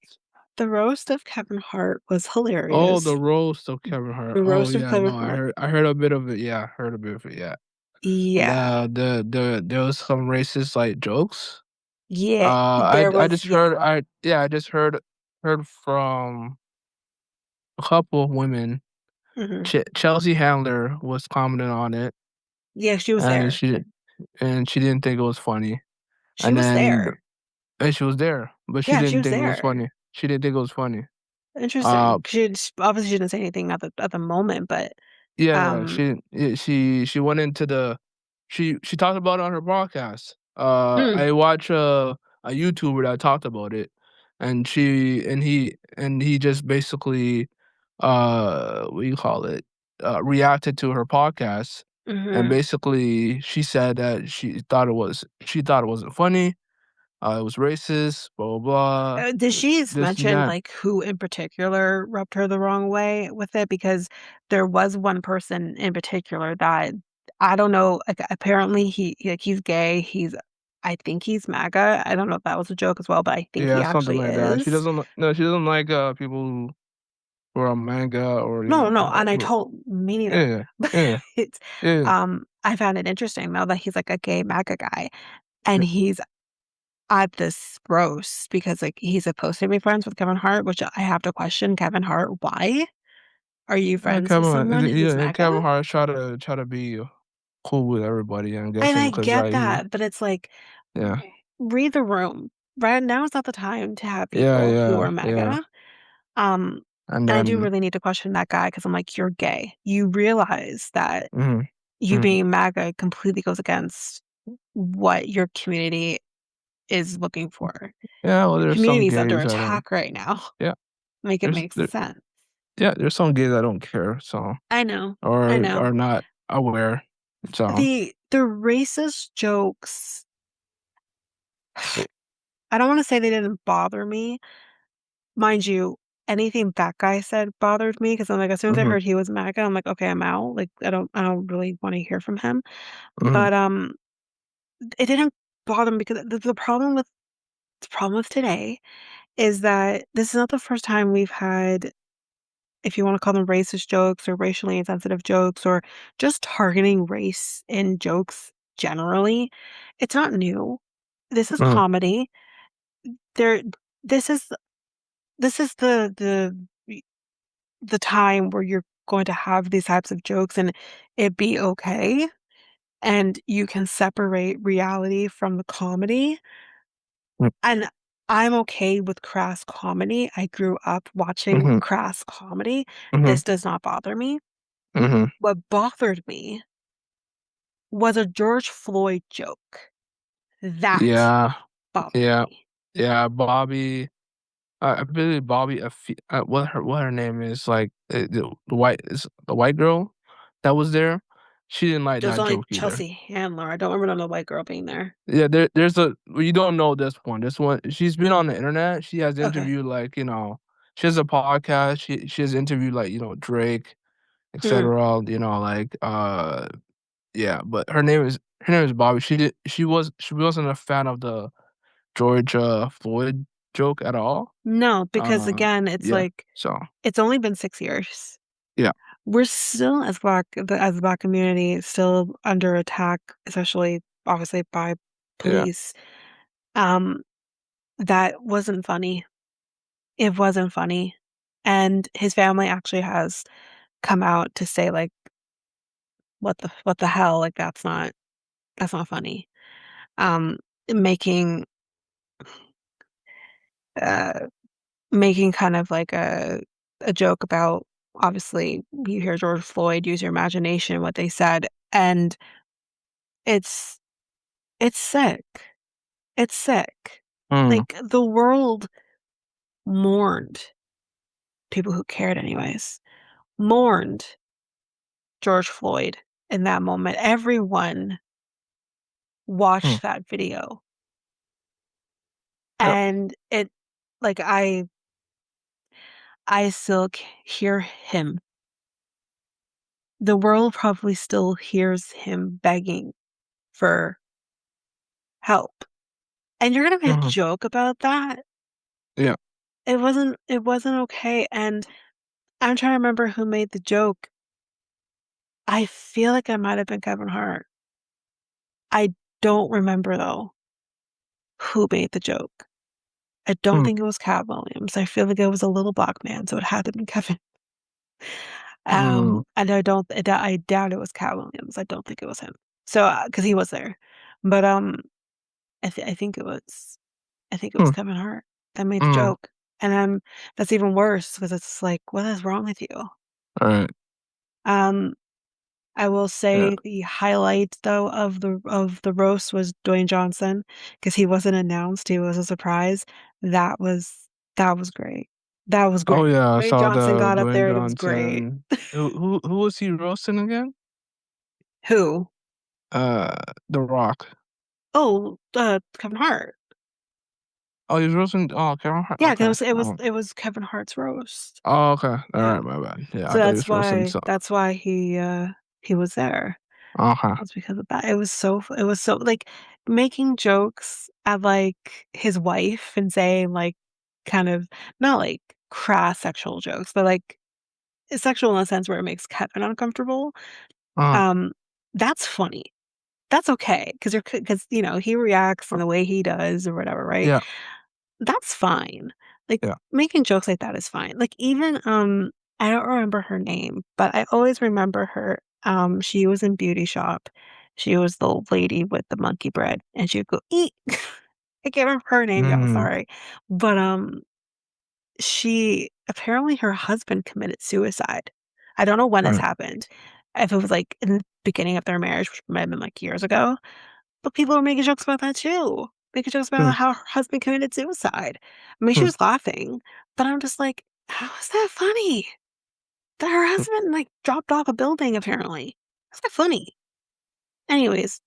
The roast of Kevin Hart was Oh, the hilarious. roast of Kevin Hart. The Oh roast of yeah, Kevin no, Hart. I heard a bit of it. Yeah, I heard a bit of it. Yeah, Yeah. there was some racist like jokes. Yeah, there I was just yeah. heard I just heard from a couple of women. Mhm. Chelsea Handler was commenting on it, Yeah, she was and there. she didn't think it was funny. She And was then there. and she was there, but she Yeah, she didn't was think it was there. funny. She didn't think it was funny. Uh, Interesting. Obviously she didn't say anything at the moment, but, yeah, um she went into the she talked about it on her podcast. mm, I watch a YouTuber that talked about it, and he just basically what do you call it? Reacted to her podcast, and mhm. basically she said that she thought it wasn't funny. It was racist, blah blah blah, Did she this and mention, that. like, who in particular rubbed her the wrong way with it? Because there was one person in particular that I don't know, like, apparently he's gay, I think he's MAGA. I don't know if that was a joke as well, but I think he Yeah, something actually like that. is. No, she doesn't like people who are manga or No, no, and I who told me neither. yeah, But yeah, it's, yeah. I found it interesting though that he's like a gay MAGA guy, and he's at this roast because, like, he's supposed to be friends with Kevin Hart, which I have to question Kevin Hart, why? Are you friends with someone who's And MAGA? Kevin Hart try to be cool with everybody. I'm And guessing I because get like that, but it's like, yeah, read the room. Right now is not the time to have yeah, people who yeah, are yeah. MAGA. Um, And and I do then really need to question that guy because I'm like, you're gay. You realize that mhm, you mhm. being MAGA completely goes against what your community is looking for. Yeah, well, Your there's some community is under gays that don't. attack right now. Yeah, Make it there's make there. sense. Yeah, there's some gays that don't care. So I know. I know. are not aware. So The racist jokes, I don't wanna say they didn't bother me. Mind you, anything that guy said bothered me because 'cause I'm like, as soon as I mhm, heard he was MAGA, I'm like, "Okay, I'm out." Like, I don't really wanna hear from him. mhm, But, it didn't bother me because the problem with today is that this is not the first time we've had, if you wanna call them racist jokes or racially insensitive jokes or just targeting race in jokes generally. It's not new. This is mhm, comedy. There this is this is the time where you're going to have these types of jokes and it be okay, and you can separate reality from the comedy, mhm, and I'm okay with crass comedy. I grew up watching mhm, crass comedy. mhm, This does not bother me. mhm. What bothered me was a George Floyd joke. That Yeah, bothered yeah, me. yeah. Bobby. I believe Bobby, what her name is, like, the white girl that was there, she didn't like There's that only joke either. Chelsea Handler. I don't remember no white girl being there. Yeah, there's a well, you don't know this one. This one, she's been on the internet. She has Okay. interviewed, like, she has a podcast. She has interviewed, like, Drake, Mm. etcetera, like, yeah, but her name is Bobby. She wasn't a fan of the George, Floyd joke at all. No, because Uh, again, it's yeah, like so it's only been 6 years. yeah, We're still as the Black community, still under attack, especially obviously by yeah. police. Um, that wasn't funny. It wasn't funny. And his family actually has come out to say, like, what the hell? Like, that's not funny." Um, making, uh making kind of like a joke about, obviously, you hear George Floyd, use your imagination, what they said, and it's it's sick. It's sick. Mm, Like, the world mourned, people who cared anyways, mourned George Floyd in that moment. Everyone mm, watched that video, yep, and it, like, I still hear him. The world probably still hears him begging for help. And you're gonna make a mhm, joke about that? yeah, it wasn't okay, and I'm trying to remember who made the joke. I feel like it might have been Kevin Hart. I don't remember though who made the joke. I don't Mm, think it was Cat Williams. I feel like it was a little black man, so it had to be Kevin. mm, And I doubt it was Cat Williams. I don't think it was him. So, because he was there, but I think it was mm, Kevin Hart that made the mm. joke, and that's even worse because it's like, what is wrong with you? All right. Um, I will Yeah. say the highlight though of the roast was Dwayne Johnson because he wasn't announced. He was a surprise. That was that was great. That was Oh great. yeah, I Dwayne saw Johnson the got up Dwayne there and it was great. Johnson. Who was he roasting again? Who? Uh, The Rock. Oh, Kevin Hart. Oh, he was roasting. Oh, Kevin Hart. Yeah, 'cause Okay. it was Kevin Hart's roast. Oh, okay. All Yeah. right, my bad. Yeah, So I thought he was roasting. So, that's why he was there. okay. Was because of that. It was so like making jokes at like his wife and saying like kind of not like crass sexual jokes, but like sexual in a sense where it makes Kevin uncomfortable. Uh, Um, that's funny. That's okay because because he reacts in the way he does or whatever, right? yeah, That's fine. Like, yeah. making jokes like that is fine. Like, even, I don't remember her name, but I always remember her. She was in Beauty Shop. She was the lady with the monkey bread, and she would go, "Eat." I can't remember her name, y'all, Mm, sorry. But, she apparently her husband committed suicide. I don't know when this right. happened. If it was, like, in the beginning of their marriage, which might have been, like, years ago. But people were making jokes about that too. Making jokes Hmm, about how her husband committed suicide. I mean, she hmm, was laughing, but I'm just like, "How is that funny?" That her hmm. husband, like, dropped off a building apparently. That's not funny. Anyways,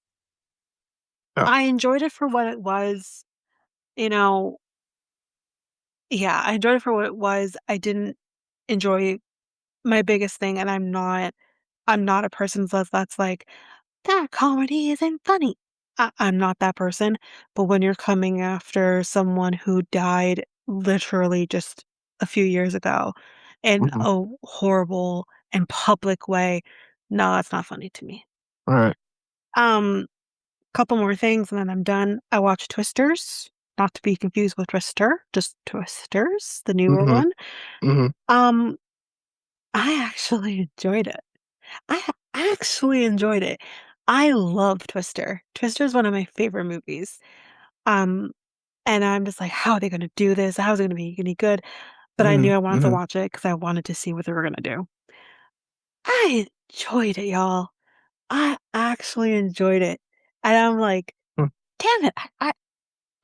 Yeah. I enjoyed it for what it was, you know yeah, I enjoyed it for what it was. I didn't enjoy my biggest thing, and I'm not a person that's like, "That comedy isn't funny." I'm not that person, but when you're coming after someone who died literally just a few years ago in Mhm. a horrible and public way, no, that's not funny to me. All right. Um, Couple more things and then I'm done. I watched Twisters, not to be confused with Twister, just Twisters, the newer Mhm. one. Mhm. Um, I actually enjoyed it. Actually enjoyed it. I love Twister. Twister is one of my favorite movies. Um, and I'm just like, "How are they gonna do this? How is it gonna be any good?" But I knew Mhm. I wanted to Mhm. watch it because I wanted to see what they were gonna do. I enjoyed it, y'all. I actually enjoyed it. And I'm like, Mm, "Damn it,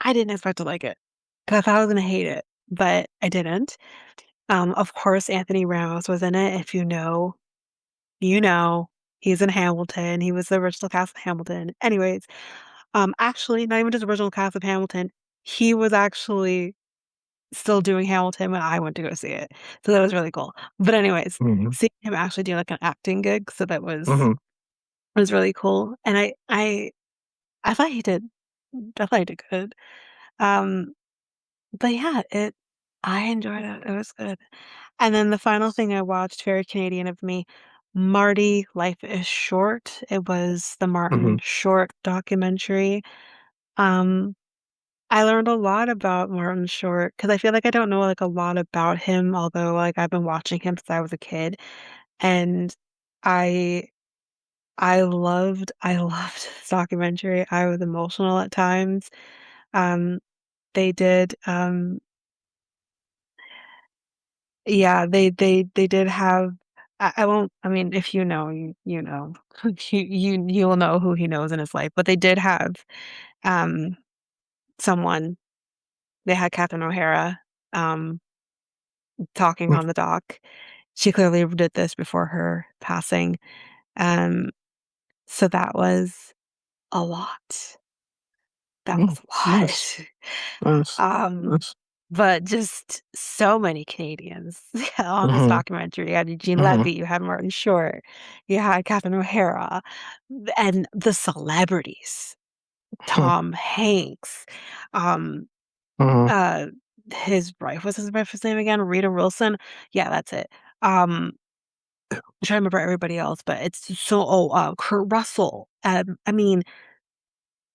I didn't expect to like it, because I thought I was gonna hate it, but I didn't." Of course, Anthony Ramos was in it. If you know, you know. He's in Hamilton. He was the original cast of Hamilton. Anyways, actually, not even just original cast of Hamilton, he was actually still doing Hamilton when I went to go see it. So that was really cool. But anyways, mhm. seeing him actually do like an acting gig, so that Mhm. was really cool. And I thought he did I thought he did good. Um, but yeah, it I enjoyed it. It was good. And then the final thing I watched, very Canadian of me, Marty, Life is Short. It was the Martin Mhm. Short documentary. Um, I learned a lot about Martin Short because I feel like I don't know like a lot about him, although like I've been watching him since I was a kid. And I I loved this documentary. I was emotional at times. Um, they did yeah, they did have I won't I mean, if you know, you know. You will know who he knows in his life, but they did have, um, someone they had Catherine O'Hara, um, talking Mm, on the dock. She clearly did this before her passing, um, so that was a lot. That mm. was a Nice. lot. Nice. Um, Nice. but just so many Canadians on this Mhm. documentary. You had Eugene Mhm. Levy, you had Martin Short, you had Catherine O'Hara, and the celebrities, Mhm. Tom Hanks, um, Mhm. uh, his wife's name again? Rita Wilson? Yeah, that's it. Um, I'm trying to remember everybody else, but it's so Kurt Russell. I mean,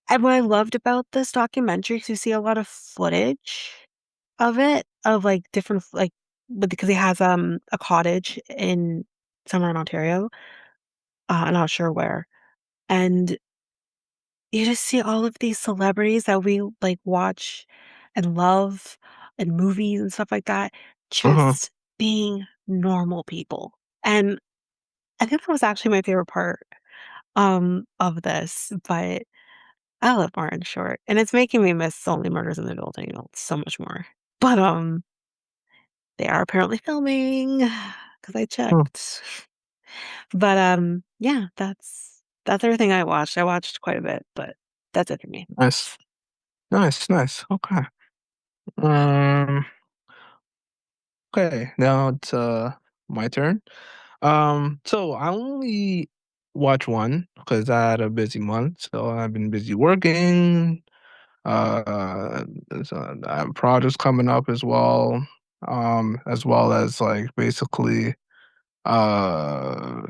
and what I loved about this documentary, 'cause you see a lot of footage of it, of, like, different f like, but because he has, a cottage in somewhere in Ontario, I'm not sure where, and you just see all of these celebrities that we, like, watch and love in movies and stuff like that, Uh-huh. just being normal people, and I think that was actually my favorite part, of this, but I love Martin Short, and it's making me miss Only Murders in the Building, so much more. But, they are apparently filming because I Huh. checked. But, yeah, that's everything I watched. I watched quite a bit, but that's it for me. Nice. Nice, nice. Okay. Um, okay, now it's my turn. So I only watch one because I had a busy month, so I've been busy working. I have projects coming up as well as like basically uh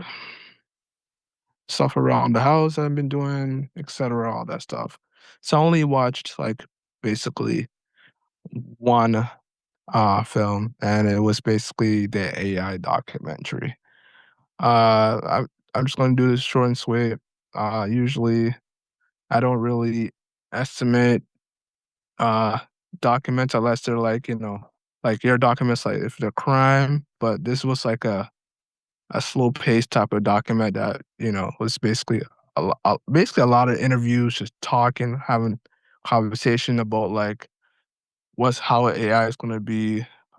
stuff around the house I've been doing, etc., all that stuff. So I only watched like basically one film, and it was basically the AI documentary. I'm just gonna do this short and sweet. Usually I don't really estimate uh documents unless they're like, like your documents like if they're crime, but this was like a slow paced type of document that, was basically basically a lot of interviews, just talking, having conversation about like what's how AI is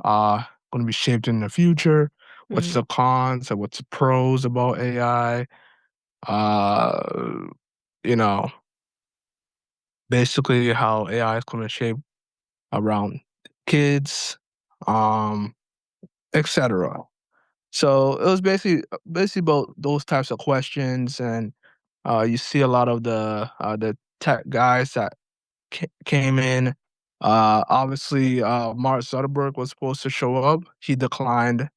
uh gonna be shaped in the future, what's Mhm. the cons and what's the pros about AI, uh, you know, basically how AI is gonna shape around kids, um, etc. So it was basically about those types of questions, and you see a lot of the tech guys that came in. Obviously, Mark Zuckerberg was supposed to show up. He declined.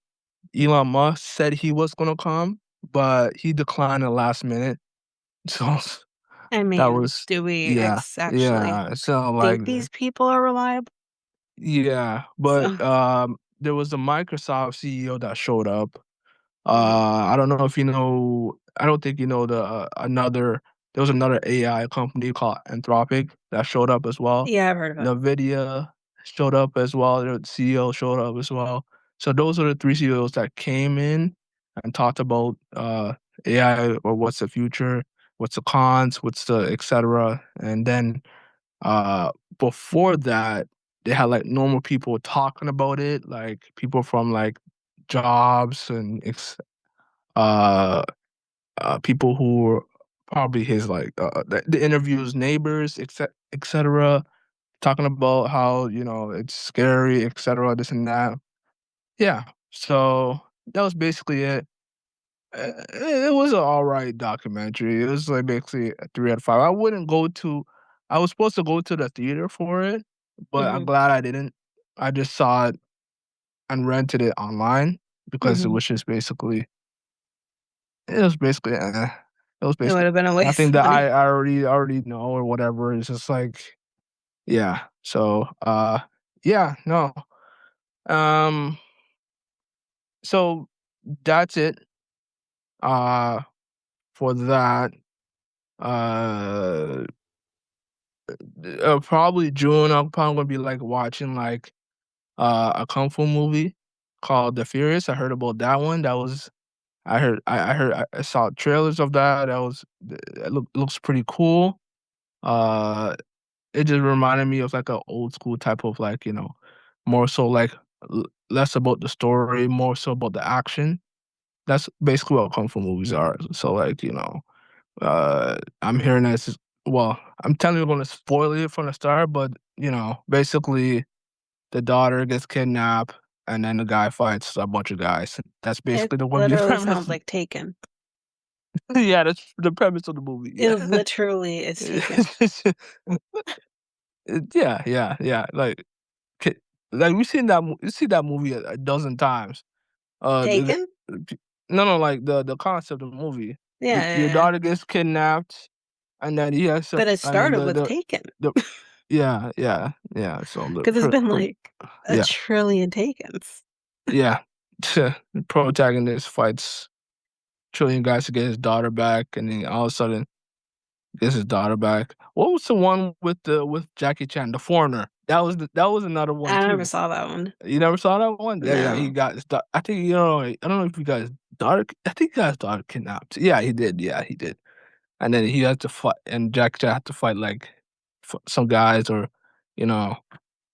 Elon Musk said he was gonna come, but he declined at the last minute. So I that mean, was do we yeah, actually yeah. So like think these people are reliable? yeah, but So there was a Microsoft CEO that showed up. mhm. I don't know if you know. I don't think you know another. There was another AI company called Anthropic that showed up as well. Yeah, I've heard of it. NVIDIA showed up as well. Their CEO showed up as well. So those are the three CEOs that came in and talked about AI or what's the future, what's the cons, what's the etc. And then uh, before that, they had like normal people talking about it, like people from like jobs and uh, people who were probably his like the interviews neighbors, etc., talking about how it's scary, etc., this and that. Yeah, so that was basically it. It was an all right documentary. It was like basically a 3 out of 5. I wouldn't go to. I was supposed to go to the theater for it, but I'm Mhm, glad I didn't. I just saw it and rented it online because mhm. it was basically it was It would basically have been a waste nothing of that money. I already know or whatever. It's just like yeah. So yeah, no. Um so that's it uh for that. Uh Probably June I'm probably gonna be like watching like a kung fu movie called The Furious. I heard about that one. That was I saw trailers of that. Looks pretty cool. Uh it just reminded me of like an old school type of like, more so like less about the story, more so about the action. That's basically what kung fu movies are. So like, I'm hearing this well, I'm telling you I'm gonna spoil it from the start, but basically the daughter gets kidnapped and then the guy fights a bunch of guys. That's It basically the gonna be the literally premise. sounds like Taken. Yeah, that's the premise of the movie. It Yeah. literally is Taken. Yeah, yeah, yeah. Like like we see that movie a dozen times. Taken? P no, no, like, the concept of the movie. Yeah, Your yeah, yeah. daughter gets kidnapped, and then he has to But it and then started with Taken the yeah, yeah, yeah, so the because 'cause there's been, like, a yeah, trillion Takens. yeah. The protagonist fights trillion guys to get his daughter back, and then all of a sudden gets his daughter back. What was the one with Jackie Chan, The Foreigner? That was another one I never too. saw that one. You never saw that one? Yeah, yeah, he No. got his dau I think, you know, I don't know if he got his daughter I think he got his daughter kidnapped. Yeah, he did. And then he had to fight and Jackie Chan had to fight, like, some guys or, you know,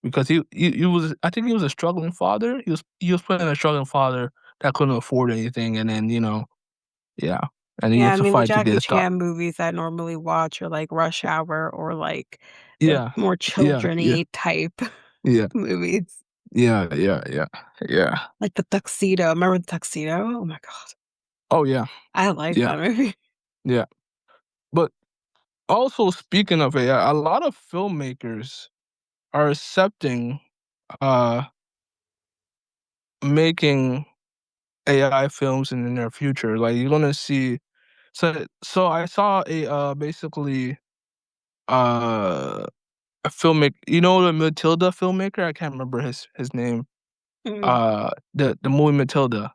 because he was I think he was a struggling father. He was playing a struggling father that couldn't afford anything, and then, yeah, and he Yeah, had I to mean, the fight to get Jackie his daughter. Chan movies I normally watch are, like, Rush Hour or, like, the Yeah. more Yeah, yeah, children-y type yeah, movies. yeah, yeah, yeah, yeah. Like The Tuxedo. Remember The Tuxedo? Oh my god. Oh, yeah, I like yeah, that movie. yeah. But also speaking of AI, a lot of filmmakers are accepting, uh, making AI films in the near future. Like, you're gonna see so I saw basically, uh, a filmic you know the Matilda filmmaker? I can't remember his name. Mm. The movie Matilda.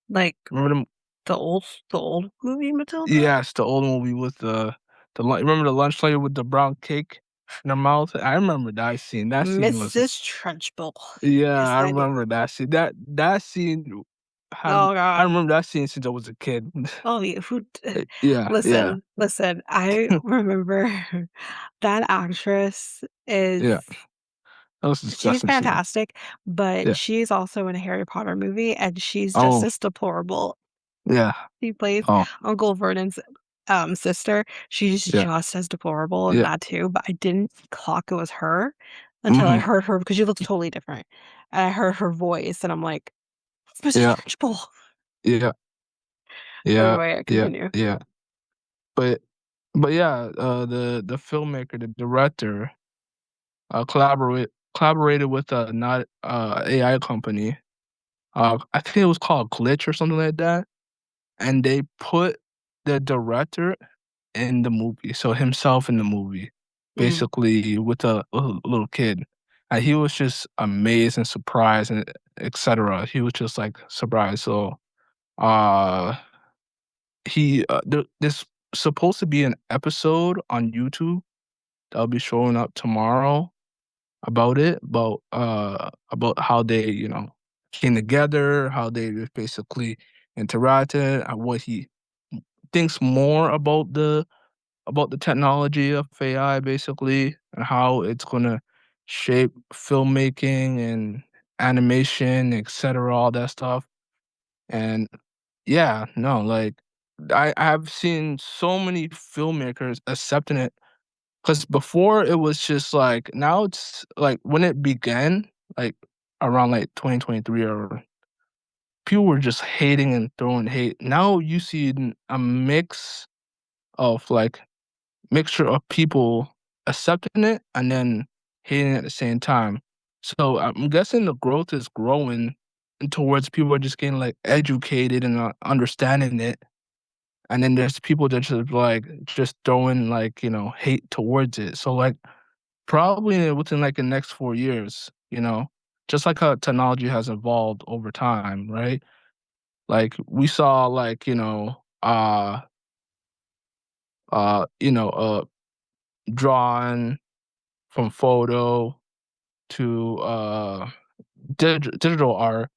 Like, Remember the the old movie Matilda? Yes, the old movie with the lun remember the lunch lady with the brown cake in her mouth? I remember that scene. That scene was Mrs. Trunchbull. yeah, Yes, I I do. remember that scene. That scene had Oh I god. remember that scene since I was a kid. Oh, yeah, who d Yeah, yeah, listen, listen, I remember that actress yeah. is That was a she's disgusting scene. fantastic, but Yeah. she's also in a Harry Potter movie, and she's just Oh, as deplorable. yeah. She plays Oh, Uncle Vernon's, sister. She's yeah, just as deplorable in yeah. that too, but I didn't clock it was her until I Mhm. heard her because she looks totally different, and I heard her voice, and I'm like, "It's Mrs. Yeah, Trunchbull." yeah, yeah, Anyway, yeah, continue. yeah. But yeah, the filmmaker, the director, collaborated with a not AI company. I think it was called Glitch or something like that, and they put the director in the movie, so himself in the movie, Mhm. basically with a little kid, and he was just amazed and surprised and etcetera. He was just, like, surprised, so, uh, there's supposed to be an episode on YouTube that'll be showing up tomorrow about it, about how they, came together, how they just basically interacted, and what he thinks more about the technology of AI basically, and how it's gonna shape filmmaking and animation, etcetera, all that stuff. And yeah, no, like I've seen so many filmmakers accepting it because before it was just like now it's like when it began, like around like 2023 or people were just hating and throwing hate. Now you see a mix of like mixture of people accepting it and then hating it at the same time. So I'm guessing the growth is growing towards people are just getting like educated and understanding it. And then there's people that just like just throwing like, hate towards it. So like probably within like the next 4 years, just like how technology has evolved over time, right? Like we saw like, you know, drawing from photo to digital art.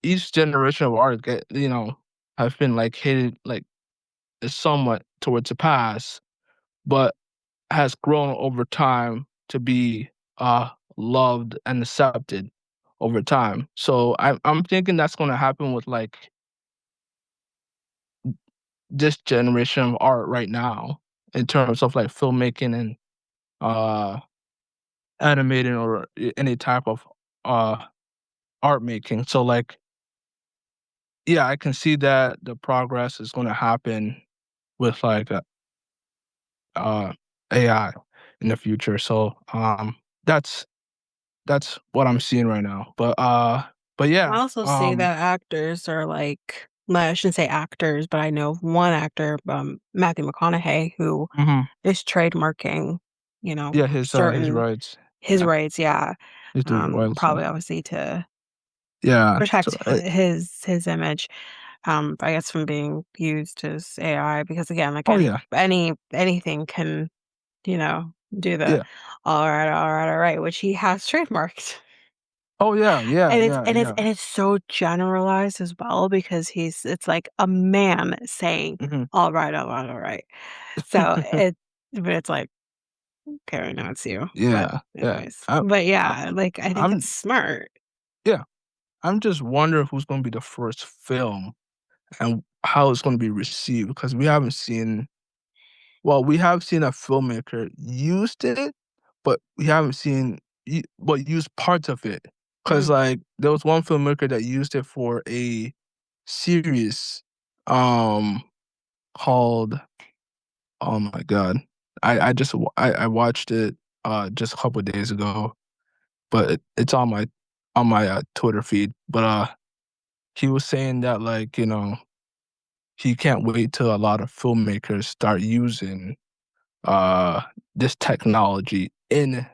Each generation of art have been like hated like somewhat towards the past, but has grown over time to be loved and accepted over time. So I'm thinking that's gonna happen with like this generation of art right now in terms of like filmmaking and uh animating or any type of uh art making. So like yeah, I can see that the progress is gonna happen with like uh AI in the future. So that's that's what I'm seeing right now. But I yeah, also see that actors are like well, I shouldn't say actors, but I know of one actor, Matthew McConaughey, who mhm. is trademarking, you know, Yeah, his certain rights. his Yeah, rights, yeah, his the royals. probably obviously to Yeah. So protect his image, I guess from being used as AI because again, like oh yeah, anything can, you know, do the yeah. all right," which he has trademarked. Oh yeah, yeah, And it's yeah, and it's yeah. and it's so generalized as well because it's like a man saying, Mhm. all right." So, but it's like, "Okay, I know it's you." But Yeah, yeah. anyways. I, But I yeah, like, I think it's I'm smart. yeah. I'm just wondering who's gonna be the first film and how it's gonna be received because we haven't seen well, we have seen a filmmaker used it, but we haven't seen use parts of it. Cause Mhm. like there was one filmmaker that used it for a series um called oh my god. I watched it just a couple of days ago, but it's on my Twitter feed. But he was saying that like, he can't wait till a lot of filmmakers start using uh this technology in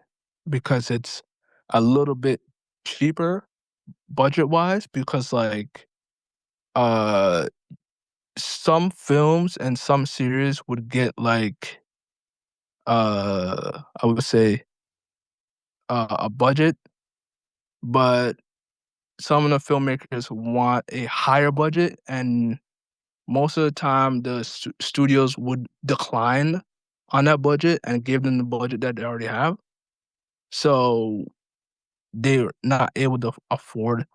because it's a little bit cheaper budget wise because like uh some films and some series would get like I would say a budget, but some of the filmmakers want a higher budget and most of the time the studios would decline on that budget and give them the budget that they already have. So they're not able to afford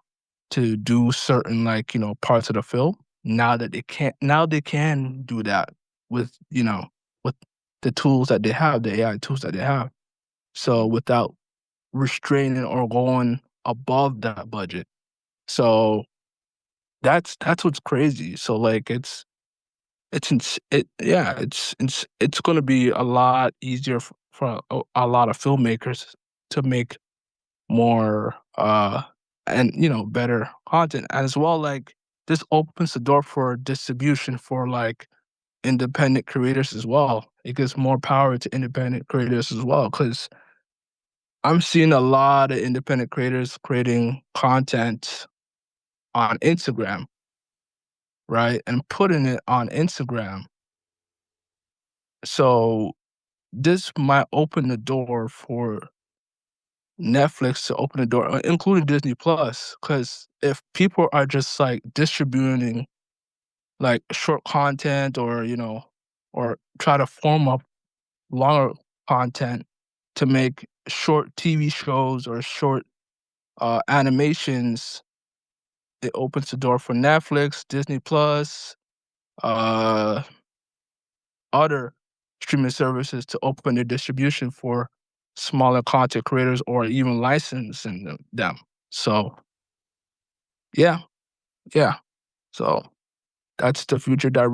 to do certain like, parts of the film. Now they can do that with, with the tools that they have, the AI tools that they have. So Mhm. without restraining or going above that budget. So that's what's crazy. So like it's going to be a lot easier for a lot of filmmakers to make more and better content and as well like this opens the door for distribution for like independent creators as well. It gives more power to independent creators as well because I'm seeing a lot of independent creators creating content on Instagram, right, and putting it on Instagram. So this might open the door for Netflix to open the door, including Disney Plus, because if people are just like distributing like short content or or try to form up longer content to make short TV shows or short animations, it opens the door for Netflix, Disney Plus, uh, other streaming services to open their distribution for smaller content creators or even licensing them. So yeah, yeah. So that's the future that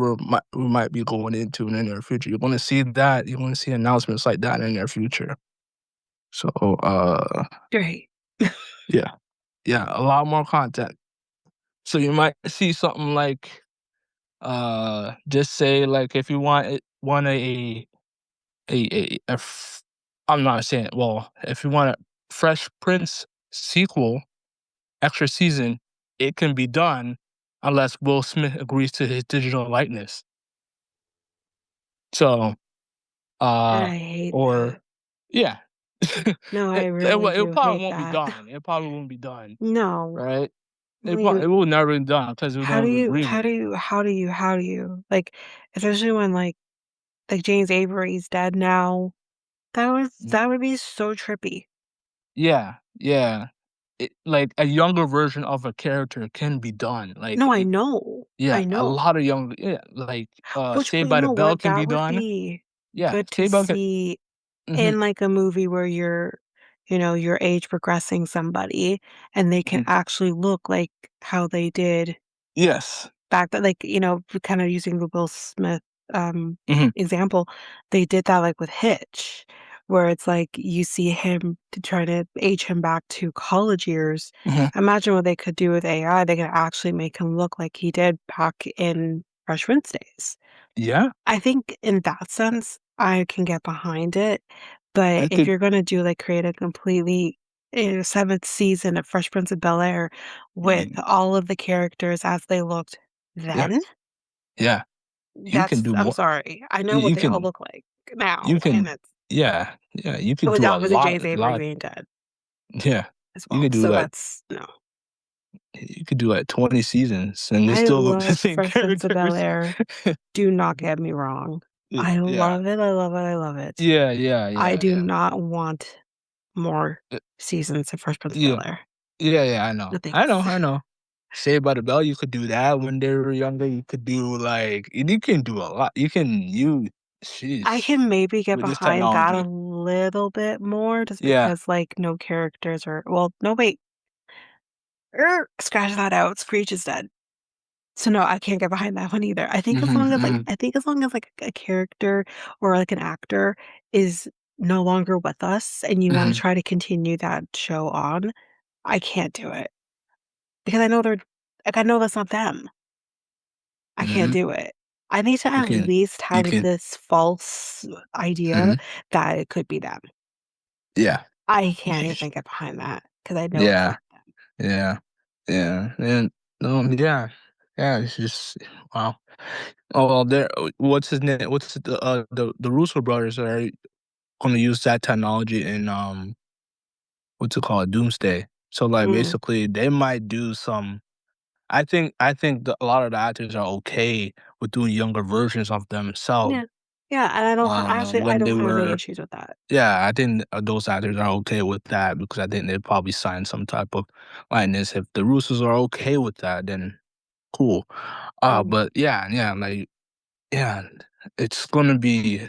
we might be going into in the near future. You're going to see that. You're going to see announcements like that in the near future. So Great. yeah, yeah, a lot more content. So you might see something like just say like if you want I'm not saying well if you want a Fresh Prince sequel extra season, it can be done unless Will Smith agrees to his digital likeness. So, uh, I hate that. or yeah, No, I really it do probably hate won't be that. done. It probably won't be done, No. right? You It will never be done because we how don't do have you how do agreement. you how do you like, especially when, like, James Avery's dead now, Mm, that would be so trippy. yeah, yeah. Like a younger version of a character can be done. No, I know. Yeah, I a know. lot of young, yeah, like But Saved you by the know Bell what? can That be would done. be Yeah, good to Saved by the see hmm in, like, a movie where you're age progressing somebody, and they can hmm actually look like how they did yes. back then, like, kinda using the Will Smith, hmm example, they did that, like, with Hitch, where it's like you see him to try to age him back to college years. Mhm. Imagine what they could do with AI. They could actually make him look like he did back in Fresh Prince days. Yeah, I think in that sense, I can get behind it. But it if could you're gonna do like create a completely seventh season of Fresh Prince of Bel-Air with y all of the characters as they looked yeah, then, yeah. You can that's do I'm more. sorry. I know You what you they all can look like now, you and can it's yeah, you could with do a obviously lot James Avery lot being dead yeah. as You well. could do, So like that's no. you could do, like, 20 seasons, and they I still look the love same Fresh Prince of characters. Bel-Air. Do not get me wrong. I Yeah. love it, I love it, I love it. Yeah, yeah, I yeah, do yeah. not want more Uh, seasons of Fresh Prince of yeah. Bel-Air. Yeah, yeah, I No know. I know, thanks. I know. Saved by the Bell, you could do that when they were younger, you could do, like you can do a lot. You I sheesh, can maybe get with this behind that a technology. little bit more just Yeah. because, like, no characters are well, no, wait. Scratch that out. Screech is dead. So, no, I can't get behind that one either. Mhm, mhm, I think as long as, like, a character or, like, an actor is no longer with us and you wanna mhm, try to continue that show on, I can't do it because I know they're like, I know that's not them. I can't mhm. do it. I need to You at can least you have can this false idea mhm. that it could be them. Yeah. I can't even get behind that because I know it's Yeah, not them. yeah, yeah, and, yeah. Yeah, it's just wow. Oh, well, there what's his name? What's the Russo brothers are gonna use that technology in, what's it called? Doomsday. So, like, Mm, basically, they might do some I think a lot of the actors are okay with doing younger versions of themselves, yeah. Yeah, and I when they don't have any were issues with that. yeah, I think, those actors are okay with that because I think they probably signed some type of likeness. If the Russos are okay with that, then cool. Mm, But yeah, yeah, like, yeah, it's gonna be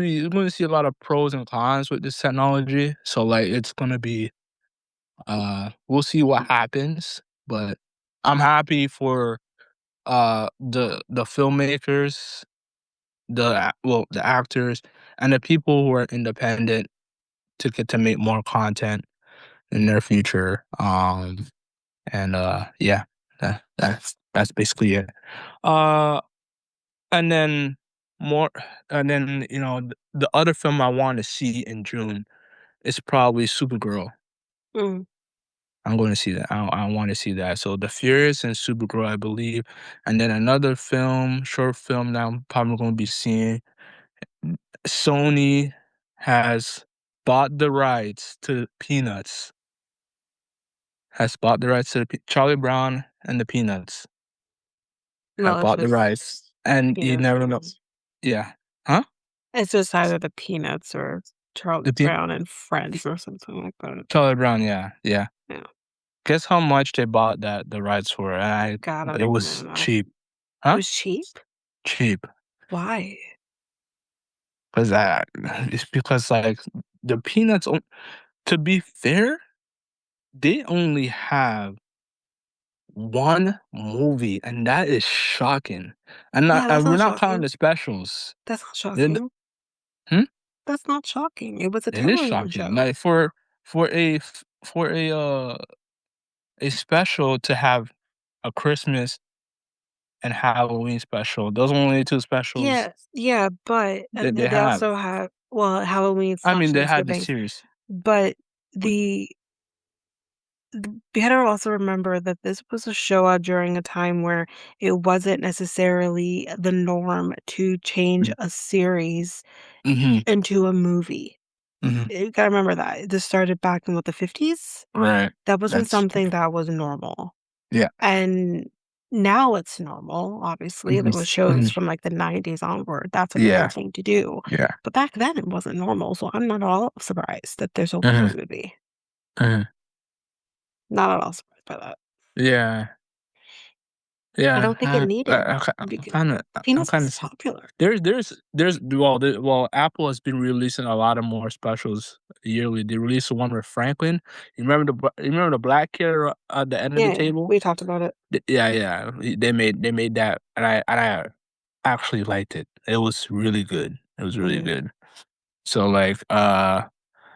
you're gonna see a lot of pros and cons with this technology. So, like, it's gonna be, we'll see what happens, but I'm happy for, the filmmakers, the actors, and the people who are independent to get to make more content in their future. And, yeah, that's basically it. Uh, and then more and then, the other film I wanna see in June is probably Supergirl. mm, I'm gonna see that. I wanna see that. So, The Furious and Supergirl, I believe, and then another short film that I'm probably gonna be seeing. Sony has bought the rights to Peanuts, has bought the rights to Charlie Brown and the Peanuts have well, it's bought the rights, just and you peanuts never know. and Yeah. Huh? it's just either the Peanuts or Charlie The Pe Brown and Friends or something like that. Charlie Brown, yeah, yeah. Yeah. Guess how much they bought the rights for? God, I It don't even was know. cheap. It Huh? was cheap? Cheap. Why? 'Cause it's because, like, the Peanuts on to be fair, they only have 1 movie, and that is shocking. Yeah, that's And we're not not counting shocking. the specials. That's not They're the shocking. hmm? That's not shocking. It was a It is television shocking. show. Like, for a special to have a Christmas and Halloween special, those are only 2 specials Yeah, yeah, but that they they have. also have well, Halloween I slash mean, they had the Thanksgiving, series. but But the we had to also remember that this was a show out during a time where it wasn't necessarily the norm to change mm a series mhm, into a movie. mhm. You gotta remember that. This started back in, what, the 50s? Right. That wasn't That's something that was normal. yeah. And now it's normal, obviously. Mhm, There was shows mhm. from, like, the '90s onward. That's a normal Yeah, thing to do. yeah. But back then, it wasn't normal, so I'm not at all surprised that there's only Mhm, 1 movie. mhm. Not at all surprised by that. Yeah. I Yeah, don't think it needed because I'm Peanuts kinda was popular. Apple has been releasing a lot of more specials yearly. They released one with Franklin. You remember the black kid at the end of the Yeah, yeah, table? we talked about it. Yeah, yeah. They made that, and I actually liked it. It was really good. It was really Mm. good. So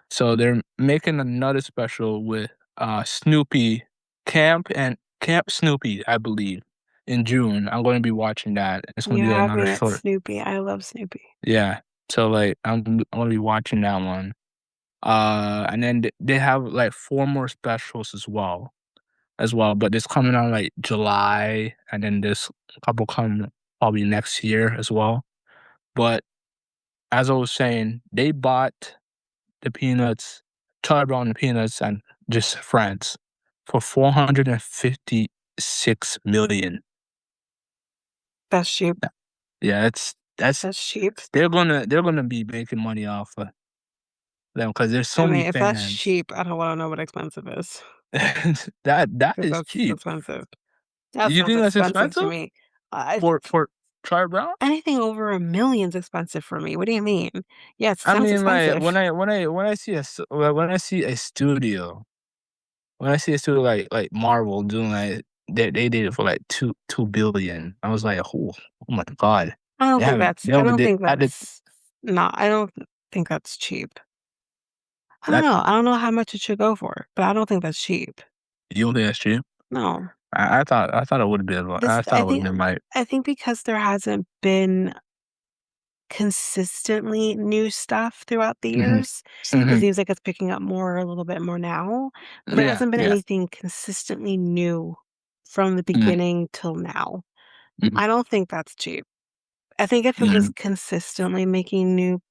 so they're making another special with Snoopy Camp Snoopy, I believe, in June. I'm going to be watching that. It's going You to be like have another me at short. Snoopy. I love Snoopy. Yeah. So like I'm going to be watching that one. And then they have like four more specials as well, but it's coming out like July, and then this couple come probably next year as well. But as I was saying, they bought the Peanuts, Charlie Brown and Peanuts, and just Friends for 456 million. That's cheap. Yeah, that's That's cheap. they're gonna be making money off of them because there's I so many mean, if that's fans. cheap, I don't wanna know what expensive is, That 'cause is that's cheap. expensive. That You sounds think that's expensive to expensive me. I for Charlie Brown? anything over 1,000,000 is expensive for me. What do you mean? Yes, it I sounds mean, like expensive. when I see a studio, when I see a studio like Marvel doing like they did it for like two billion. I was like, oh my god, they I overdid don't think added that's not I don't think that's cheap. I don't that. know. I don't know how much it should go for, but I don't think that's cheap. You don't think that's cheap? No. I thought it would have been. This I thought it would have been like. I think because there hasn't been consistently new stuff throughout the Hmm. years. It Hmm. seems like it's picking up more a little bit more now, but there Yeah, hasn't been yeah. anything consistently new from the Hmm. beginning till now. Hmm. I don't think that's cheap. I think if it was Hmm. consistently making new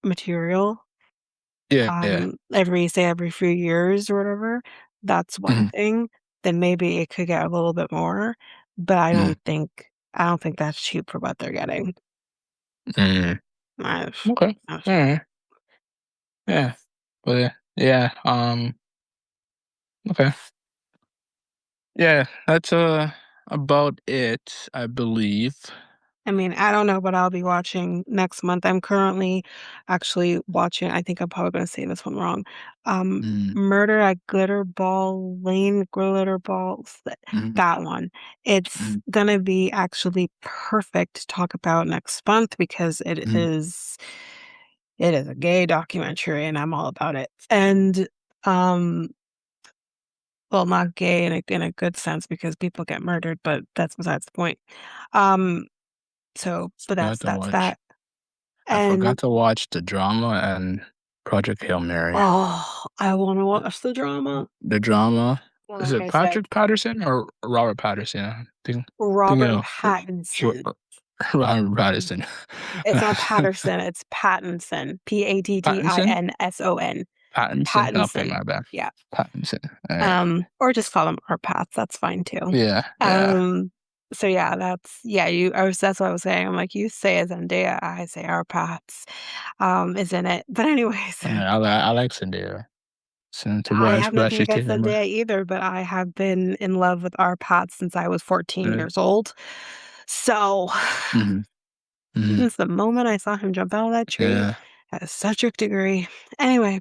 material, Yeah, yeah. every few years or whatever, that's one Hmm. thing, then maybe it could get a little bit more, but Hmm. I don't think that's cheap for what they're getting. Hmm. I Okay. I All right. Yeah. But yeah. Okay. Yeah. That's about it, I believe. I mean, I don't know what I'll be watching next month. I'm currently actually watching, I think I'm probably gonna say this one wrong. Mm, Murder at Glitterball Lane, Glitterballs, mm, that one. It's mm, gonna be actually perfect to talk about next month because mm, it is a gay documentary and I'm all about it. And um well, not gay in a good sense because people get murdered, but that's besides the point. Um but forgot to that's watch. that. I And forgot to watch the drama and Project Hail Mary. oh, I wanna watch the drama. The drama. Well, Is like it I said, Patrick Patterson or Robert Patterson? Thinking Robert of Pattinson. Robert Patterson. It's not Patterson, it's Pattinson. Pattinson? Pattinson. Pattinson? Okay, Pattinson. my bad. Yeah. Pattinson. All right. Or just call them our paths, that's fine too. Yeah, yeah, Um, so yeah, that's what I was saying. I'm like, you say Zendaya, I say our paths, is in it. But anyways, yeah. I like Zendaya. So to I watch have nothing Ratchet against Taylor. Zendaya either, but I have been in love with our paths since I was 14 Yeah. years old. So Hmm. Hmm. since the moment I saw him jump out of that tree Yeah. at such a degree. Anyway,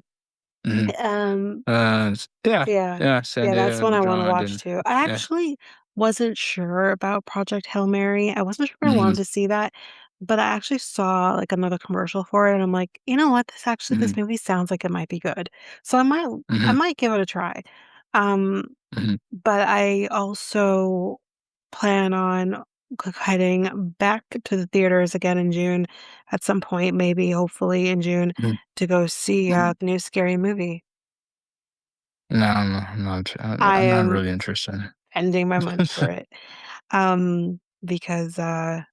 Hmm. um, Yeah, yeah. yeah. Yeah, that's Zendaya, one the I wanna drama, watch then too. I yeah. actually wasn't sure about Project Hail Mary. I wasn't sure if I Hmm. wanted to see that, but I actually saw, like, another commercial for it, and I'm like, "You know what? This Hmm. movie sounds like it might be good." So I Hmm. might give it a try. Um, Hmm. but I also plan on heading back to the theaters again in June at some point, maybe hopefully in June, Hmm. to go see, the new Scary Movie. No, I'm not. I I'm not am really interested. ending my money for it. Because, I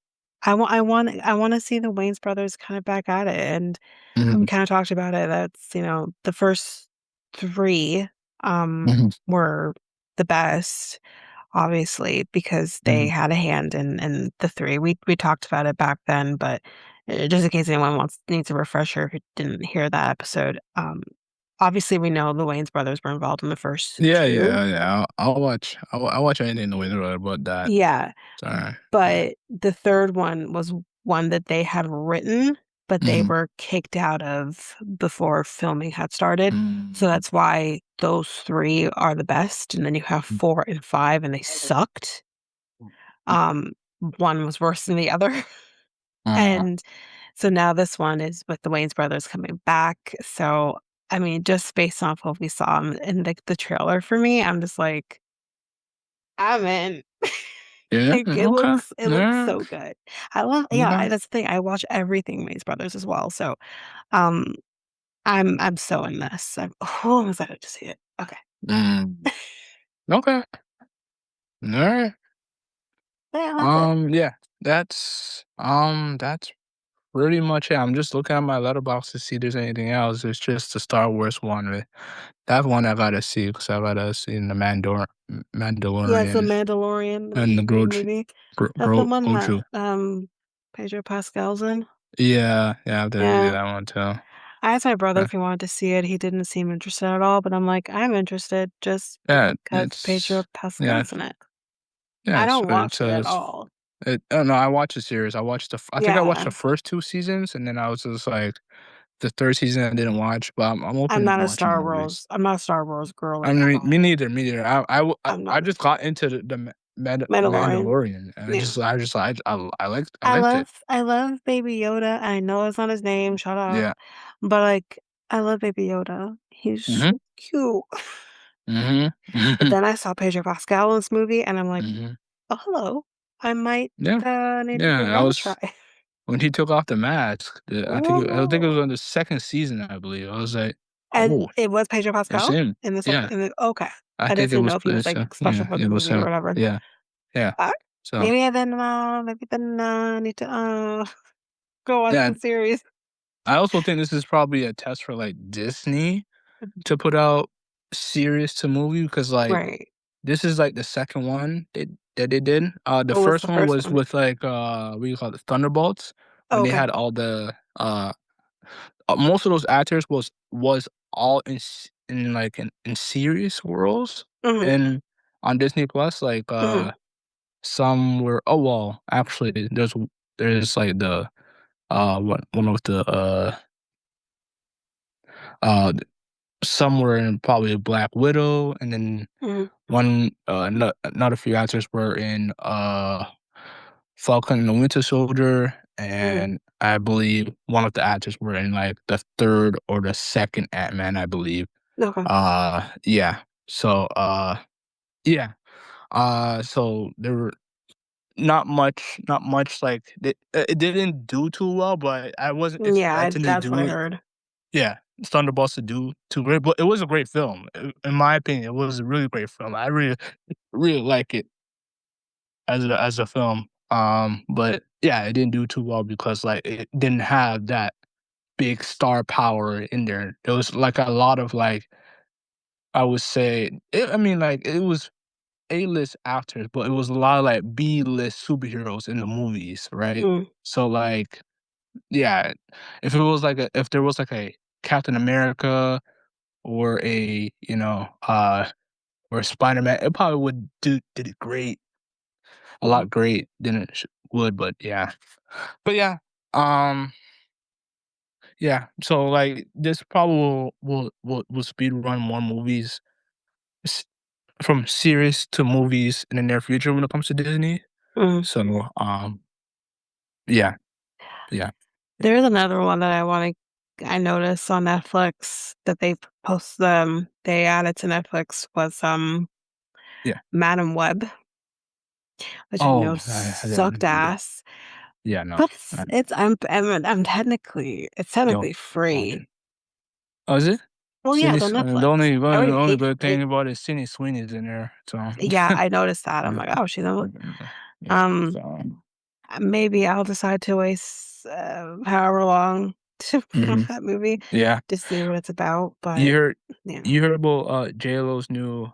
wanna see the Wayans brothers kinda back at it, and we Mhm, kinda talked about it. That's, the first 3, mhm, were the best, obviously, because they mhm. had a hand in the 3. We talked about it back then, but, just in case anyone needs a refresher who didn't hear that episode, obviously, we know the Wayans brothers were involved in the first Yeah, 2. yeah, yeah. I'll watch. I'll watch anything in the winter about that. Yeah. Sorry. Yeah. But the 3rd one was one that they had written, but they Mhm, were kicked out of before filming had started. So mm, that's why those 3 are the best, and then you have 4 and 5, and they sucked. Um, one was worse than the other, uh, and So now this one is with the Wayans brothers coming back. So, I mean, just based off what we saw in the trailer for me, I'm just like, I'm in. Yeah. Like, Okay. it looks Yeah. so good. I love yeah, Okay. that's the thing, I watch everything Wayans brothers as well, so, um, I'm so in this. I'm excited to see it. Okay. Mm. Okay. All right. Yeah, that's it. Yeah. That's pretty much it. I'm just looking at my letterbox to see if there's anything else. It's just the Star Wars one. That one I gotta see because I gotta see the Yeah, it's The Mandalorian Mandalorian, and the new movie. That's the one that, Grogu. Pedro Pascal's in. Yeah, yeah, I have to see Yeah. that one too. I asked my brother Uh, if he wanted to see it, he didn't seem interested at all, but I'm like, "I'm interested just Yeah, because Pedro yeah, Pascal's in it." yeah. I don't watch it at It's all. oh no, I watched the series. I think I watched Yeah. the first 2 seasons, and then I was just like the third season I didn't watch, but I'm open to watching movies. I'm not a Star Wars I girly at mean, me all. neither, me neither. I'm I not. just got into the Mandalorian. Mandalorian, and Yeah. I liked it. I love Baby Yoda. I know it's not his name, shut up. Yeah. But, like, I love Baby Yoda. He's Mhm. so cute. Mhm. But then I saw Pedro Pascal in this movie, and I'm like, Mhm. "Oh, hello. I might, Yeah. need to give Yeah. I that a was try." when he took off the mask. I think it Ooh. was on the second season. I believe I was like, And oh, it was Pedro it's Pascal him. Yeah. in the okay. I I think just it didn't was. know if he was, like, special Yeah. for the It was movie or him. whatever. Yeah. Yeah. Alright. So Maybe then, I need to, go watch yeah. the series. I also think this is probably a test for like Disney to put out series to movie because like Right. this is like the second one that they did. The What was first the one first was one? with like what do you call it, Thunderbolts, when Oh, they okay. had all the most of those actors was all in like in serious roles Mhm, and on Disney Plus like mhm, some were well actually there's like the one of the uh some were in probably Black Widow and then mhm, another few actors were in Falcon and the Winter Soldier, mhm, and I believe one of the actors were in like the third or the second Ant-Man, I believe. okay. Yeah. So yeah. So there were not much like it didn't do too well, but I wasn't Yeah, expecting to that's what I do heard. yeah, Thunderbolts to do too great, but it was a great film. In my opinion, it was a really great film. I really like it as a film. But yeah, it didn't do too well because like it didn't have that big star power in there. There was like a lot of like I would say I mean like it was A-list actors, but it was a lot of like B-list superheroes in the movies, right? Mm, So like yeah, if there was like a Captain America or a or Spider-Man, it probably would did it great, a mhm, lot great than it would, but yeah. But yeah, um, yeah. So like this probably will speed run more movies s- from series to movies in the near future when it comes to Disney. mhm. So yeah, yeah, There's another one that I noticed on Netflix that they added to Netflix was, yeah. Madam Web, which I know Oh, I sucked didn't. ass, Yeah, no, but I it's don't technically watch free. it. Oh, is it? Well, yeah, it's on Netflix. I The already only paid for good it. thing about it is Sydney Sweeney's in there, so Yeah, I noticed that. I'm yeah, like, "Oh, she's in it." yeah. Um, So maybe I'll decide to waste, however long to watch mhm. that movie Yeah. to see what it's about, You but heard yeah. you heard about J-Lo's new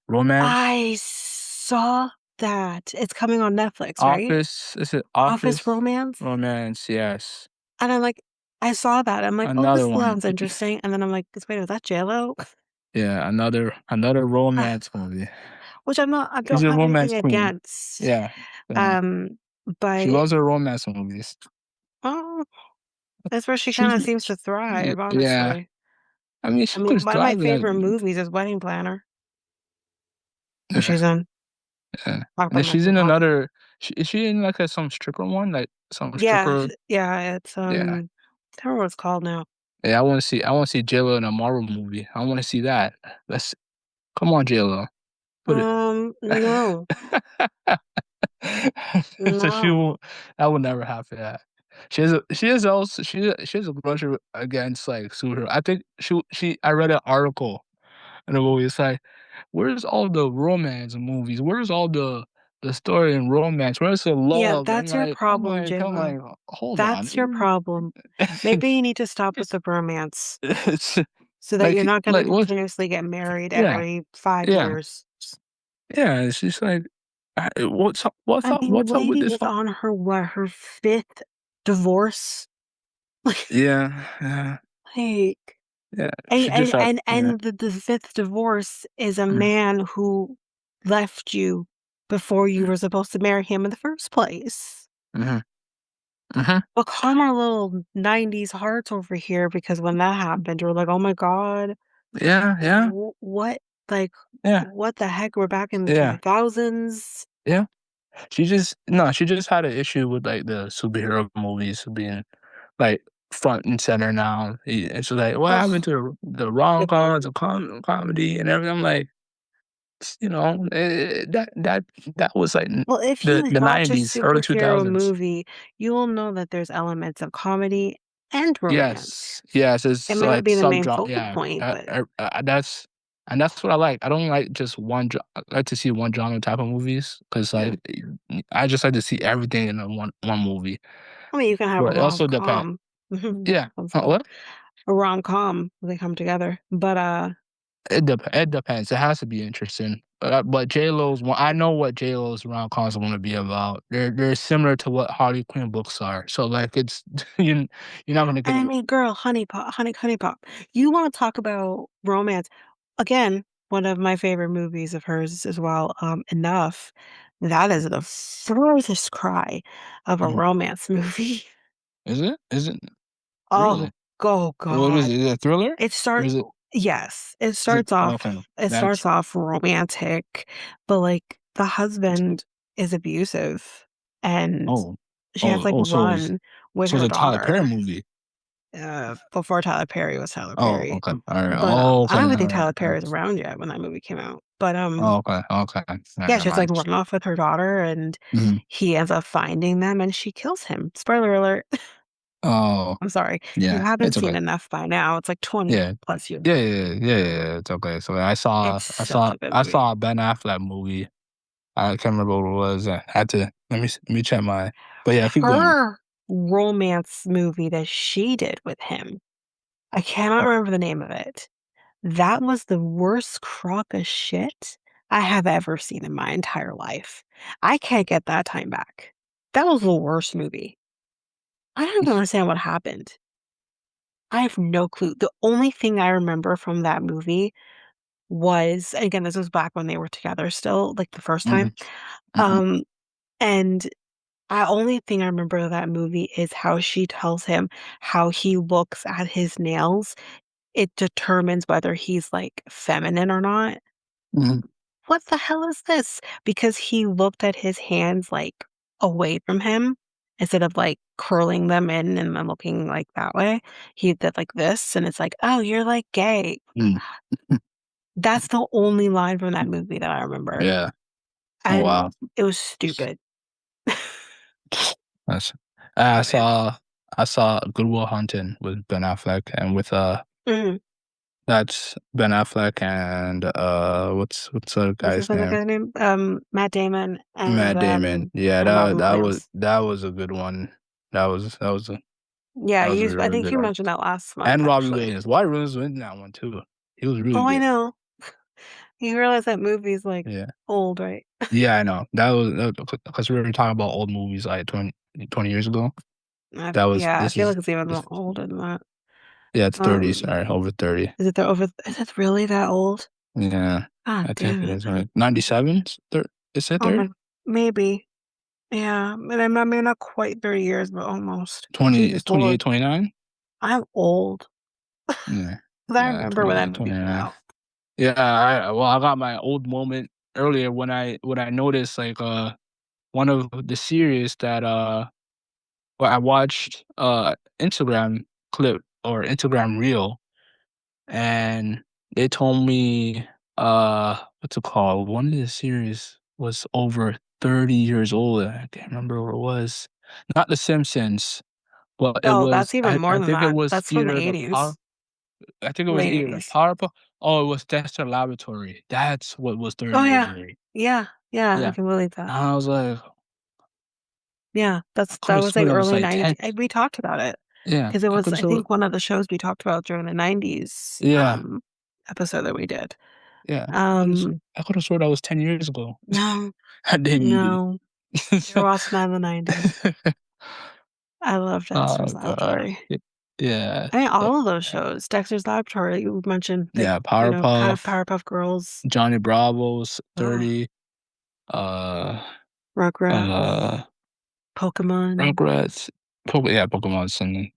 romance? I saw that. It's coming on Netflix, right? Office is it Office Office Romance? Romance? Yes. And I'm like I saw that. I'm like, "Oh, Another this one. sounds interesting." And then I'm like, "Wait, is that JLo?" Yeah, another romance movie. Which I She's don't a have anything romance queen. against. Yeah. So Um, she but loves her romance movies. oh, that's where she kinda She's seems to thrive, yeah. honestly. I mean, I she mean, could one of my thrive in favorite movies is Wedding Planner, which that. she's in. Yeah. Talk And about then my favorite Hallmark. Is she in like some stripper one, like some Yeah, stripper? yeah, it's, Yeah, I don't remember what it's called now. yeah. I want to see JLo in a Marvel movie. I want to see that. Let's come on, JLo, put it. No, So she no. will. That will never happen. Yeah. She has a grudge against like superhero. I think she I read an article in the movie. It's like, where's all the romance movies? Where's all the story and romance? Where's the Yeah, love? that's your problem, I'm J-Lo. like, hold on. That's your problem. Maybe you need to stop with the bromance It's so that you're not gonna like what? continuously get married Yeah, every 5 yeah, years. yeah. It's just like, I mean, what's up with lady this? is on her what, her 5th divorce? Like Yeah, yeah, like, yeah. She just had yeah. and the 5th divorce is a Mm, man who left you before you were supposed to marry him in the first place. mhm, mhm. But calm our little 90s hearts over here because when that happened, we're like, "Oh my god, Yeah, yeah, what like, yeah, what the heck? We're back in the yeah, 2000s?" yeah. She just no, she just had an issue with like the superhero movies being like front and center now. It's like, what happened Ugh, to the rom coms, the comedy, and everything? I'm like, that was like well, if you the watch a 90s, early two superhero thousands. movie, you will know that there's elements of comedy and romance. Yes, yes, It it's may not like be the sub main genre. focal Yeah, point, but that's and that's what I like. I don't like just one. I like to see one genre type of movies because yeah. like I just like to see everything in a one movie. I mean, you can have a But it also depends. rom-com. Yeah, Sounds fun. what? A rom-com, they come together. But, It depends. It has to be interesting. But J Lo's one. I know what J Lo's rom coms are going to be about. They're similar to what Harley Quinn books are. So like it's you you're not going to get I a mean, girl, Honey Pop. You wanna talk about romance. Again, one of my favorite movies of hers as well, Enough. That is the furthest cry of a Mhm. romance movie. Is it? Is it Oh, really? oh What is god. it? Is it a thriller? It Or start Yes, is it okay? it That's starts off romantic, but, like, the husband is abusive, and oh she has, like, run with so it's her a Tyler Perry daughter, movie. before Tyler Perry was Tyler Oh, Perry. okay. All right. But, Oh, I okay. don't even All think right. Tyler Perry was around yet when that movie came out. But, Oh, okay. Okay. yeah, Never she has, like, mind. run off with her daughter, and Mhm. he ends up finding them, and she kills him. Spoiler alert. Oh, I'm sorry. If you yeah. haven't It's seen okay. Enough by now, it's, like, 20 Yeah. plus years Yeah, old. yeah, yeah, yeah, yeah, it's okay. So It's such a good I movie. saw a Ben Affleck movie. I can't remember what it was. I had to let me check my. But yeah, keep going. Her romance movie that she did with him, I cannot remember the name of it. That was the worst crock of shit I have ever seen in my entire life. I can't get that time back. That was the worst movie. I don't even understand what happened. I have no clue. The only thing I remember from that movie was, again, this was back when they were together still, like the first Mhm, time. mhm, Um, and I only thing I remember of that movie is how she tells him how he looks at his nails. It determines whether he's, like, feminine or not. mhm, What the hell is this? Because he looked at his hands, like, away from him instead of, like, curling them in and then looking, like, that way. He did like this, and it's like, "Oh, you're, like, gay." mm. That's the only line from that movie that I remember, Yeah. Oh, and wow. it was stupid. That's Oh, man. I saw Good Will Hunting with Ben Affleck and with, Mhm. that's Ben Affleck and, what's the other What's this guy's other name? guy's name? Matt Damon Matt Damon. Yeah, and Robin Williams. that was a good one. Yeah, That was a I really think good you one. mentioned that last month, And Robbie actually. Williams. Robbie Williams was in that one too. He was really Oh, I good. know. You realize that movie's, like, Yeah. old, right? Yeah, I know. That was because we were talking about old movies like 20 years ago. That was Yeah, I this feel is like it's even this more older than that. yeah, it's 30, Um, sorry, over 30. is it really that old? Yeah. God I think damn it it. is right. 97? Is it Oh 30? my maybe. Yeah, and I mean, not quite 30 years, but almost. 20 Jesus 28, Lord. 29? I'm old. 'Cause Yeah. I Yeah, remember when that 28, movie came 29. out. Yeah, I got my old moment earlier when I noticed like one of the series that well, I watched Instagram clip or Instagram reel, and they told me what's it called? One of the series was over 30 years old. I can't remember what it was. Not The Simpsons, but it Oh, was that's even more I than think it that. was That's from the either the power 80s, I think it was late either the 80s. Powerpuff. Oh, it was Dexter Laboratory. That's what was 30 Oh, years yeah. old. Yeah, yeah, I Yeah. can believe that. And I was like, Yeah, I could that have was, like, sworn that was early like 90s 10. we talked about it Yeah. because it I was, could have I sworn. think, one of the shows we talked about during the 90s, Yeah. episode that we did. Yeah. Um, I could have sworn that was 10 years ago. no, I didn't. no, you're watching that in the 90s. I love Oh Dexter's god. Laboratory. Yeah. I mean, So, all of those yeah. shows, Dexter's Laboratory, you mentioned, like, Yeah, Powerpuff, Powerpuff Girls, Johnny Bravo's ugh, 30, uh Rugrats, uh Pokemon. Rugrats, yeah, Pokemon and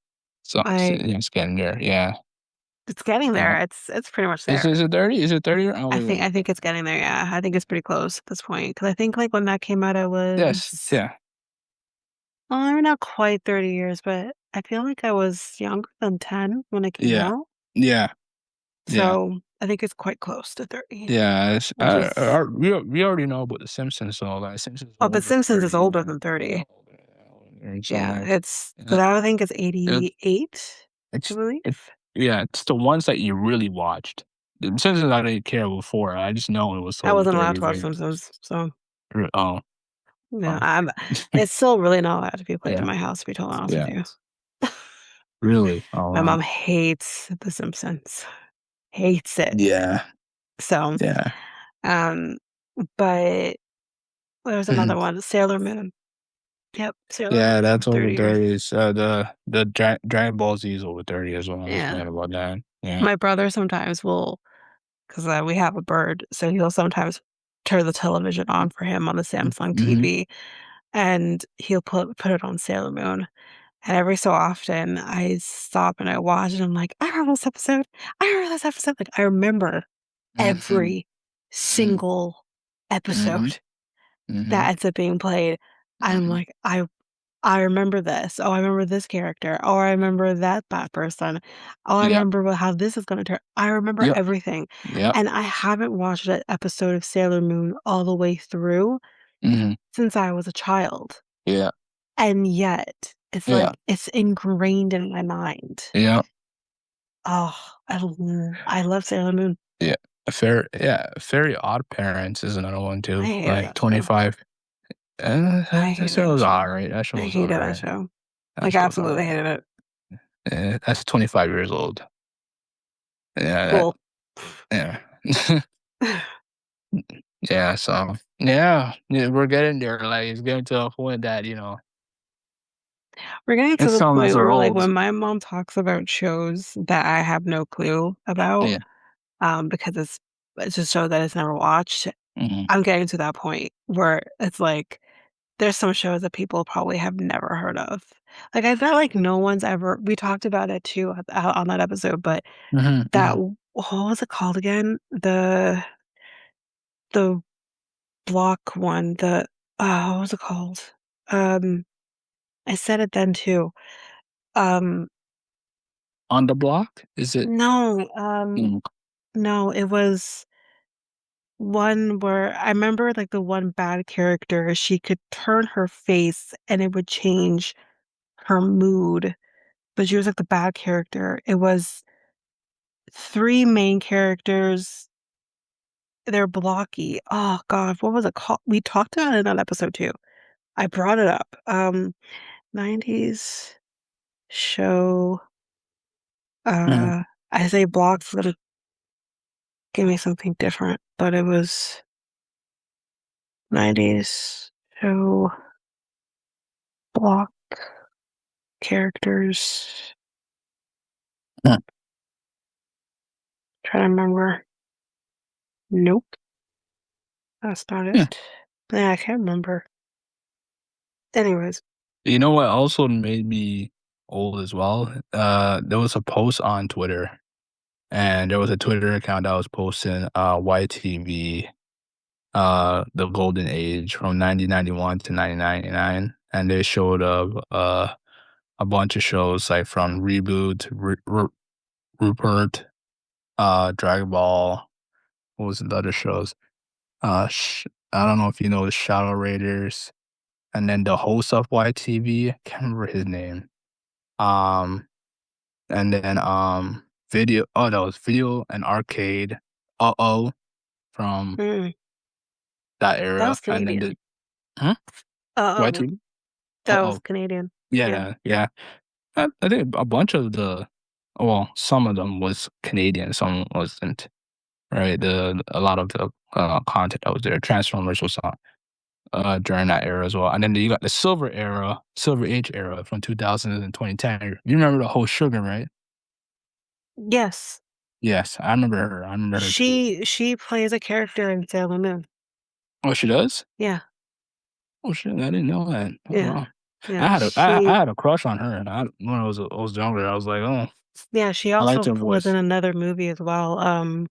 so I yeah, it's getting there. Yeah. It's getting Yeah. there, it's pretty much Is there. it 30? Is it 30? Oh, wait, wait. I think it's getting there, yeah, I think it's pretty close at this point because I think, like, when that came out, I Yes. was Yeah. well, maybe not quite 30 years, but I feel like I was younger than 10 when it came Yeah. out, Yeah. Yeah. so I think it's quite close to 30, Yeah. which is We already know about The Simpsons and all that. Simpsons is oh, but over Simpsons 30. is older Yeah. than 30. And so Yeah, like, it's yeah. 'cause I think it's It, 88, I it's believe. it yeah, it's the ones that you really watched. The Simpsons I didn't care before. I just know it was I over wasn't allowed 30 to watch for Simpsons, so, oh, yeah, oh. it's still really not allowed to be played in Yeah. my house, to be totally honest with Yeah. you. Really? Oh, My wow. mom hates The Simpsons, hates it. Yeah. So, Yeah. um, but there's Mhm. another one, Sailor Moon. Yep, Sailor Yeah, Moon, that's over 30 years. 30s. The Dragon Ball Z is over 30 as well. I Yeah. forgot about that. Yeah. My brother sometimes will 'cause, we have a bird, so he'll sometimes turn the television on for him on the Samsung Mhm. TV, and he'll put it on Sailor Moon, and every so often, I stop and I watch, and I'm like, "I remember this episode. I remember this episode." Like, I remember Mhm. every Mhm. single Mhm. episode that Mhm. ends up being played. I'm Mhm. like, I remember this. Oh, I remember this character. Oh, I remember that person. Oh, I Yep. remember how this is gonna turn I remember Yep. everything, Yep. and I haven't watched an episode of Sailor Moon all the way through Mhm. since I was a child, Yeah. and yet, it's Yeah. like, it's ingrained in my mind. Yeah. Oh, I love Sailor Moon. Yeah. Fairy Odd Parents is another one I too. hated Like that show. 25. I That hated show that was show. alright. That show I was hated that alright. show. That Like, show was absolutely alright. hated it. That's 25 years old. Yeah, that Well, yeah. Yeah, so yeah, we're getting there. Like it's getting to a point that, we're getting to it's the some of us point are where, like, old. when my mom talks about shows that I have no clue about, Yeah. because it's a show that is never watched, Mhm. I'm getting to that point where it's like, there's some shows that people probably have never heard of. Like, I felt like no one's ever we talked about it too on that episode, but Mhm. that Mhm. what was it called again? The block one, what was it called? Um, I said it then too. Um, On the Block? Is it no, mm, no, it was one where I remember, like, the one bad character, she could turn her face and it would change her mood, but she was, like, the bad character. It was 3 main characters, they're blocky. Oh god, what was it called? We talked about it in that episode too. I brought it up. 90s show, mhm. uh, I say blocks, but it gave me something different, but it was 90s show block characters. Mm. Trying to remember. Nope, that's not Yeah. it. Yeah, I can't remember. Anyways, You know what also made me old as well? There was a post on Twitter, and there was a Twitter account that was posting YTV. the golden age from 1991 to 1999, and they showed a bunch of shows like from Reboot, Rupert, Dragon Ball. What was the other shows? I don't know if you know the Shadow Raiders, and then the host of YTV. I can't remember his name. Um, and then video. Oh, that was video and arcade. Oh, from Mm, that that era, was and then Canadian. the huh? Uh-oh, YTV. that was Oh, Canadian. Yeah. yeah, yeah. I think a bunch of well, some of them was Canadian, some wasn't. Right, the a lot of the content that was there. Transformers was on during that era as well, and then you got the Silver Age era from 2000 and 2010. You remember the whole Sugar, right? Yes. Yes, I remember her. I remember her too. She plays a character in Sailor Moon. Oh, she does? Yeah. Oh shit, I didn't know that. Oh Yeah. wow. Yeah. I had a crush on her, and when I was younger. I was like, oh, She I liked also her was in voice. another movie as well, Mhm,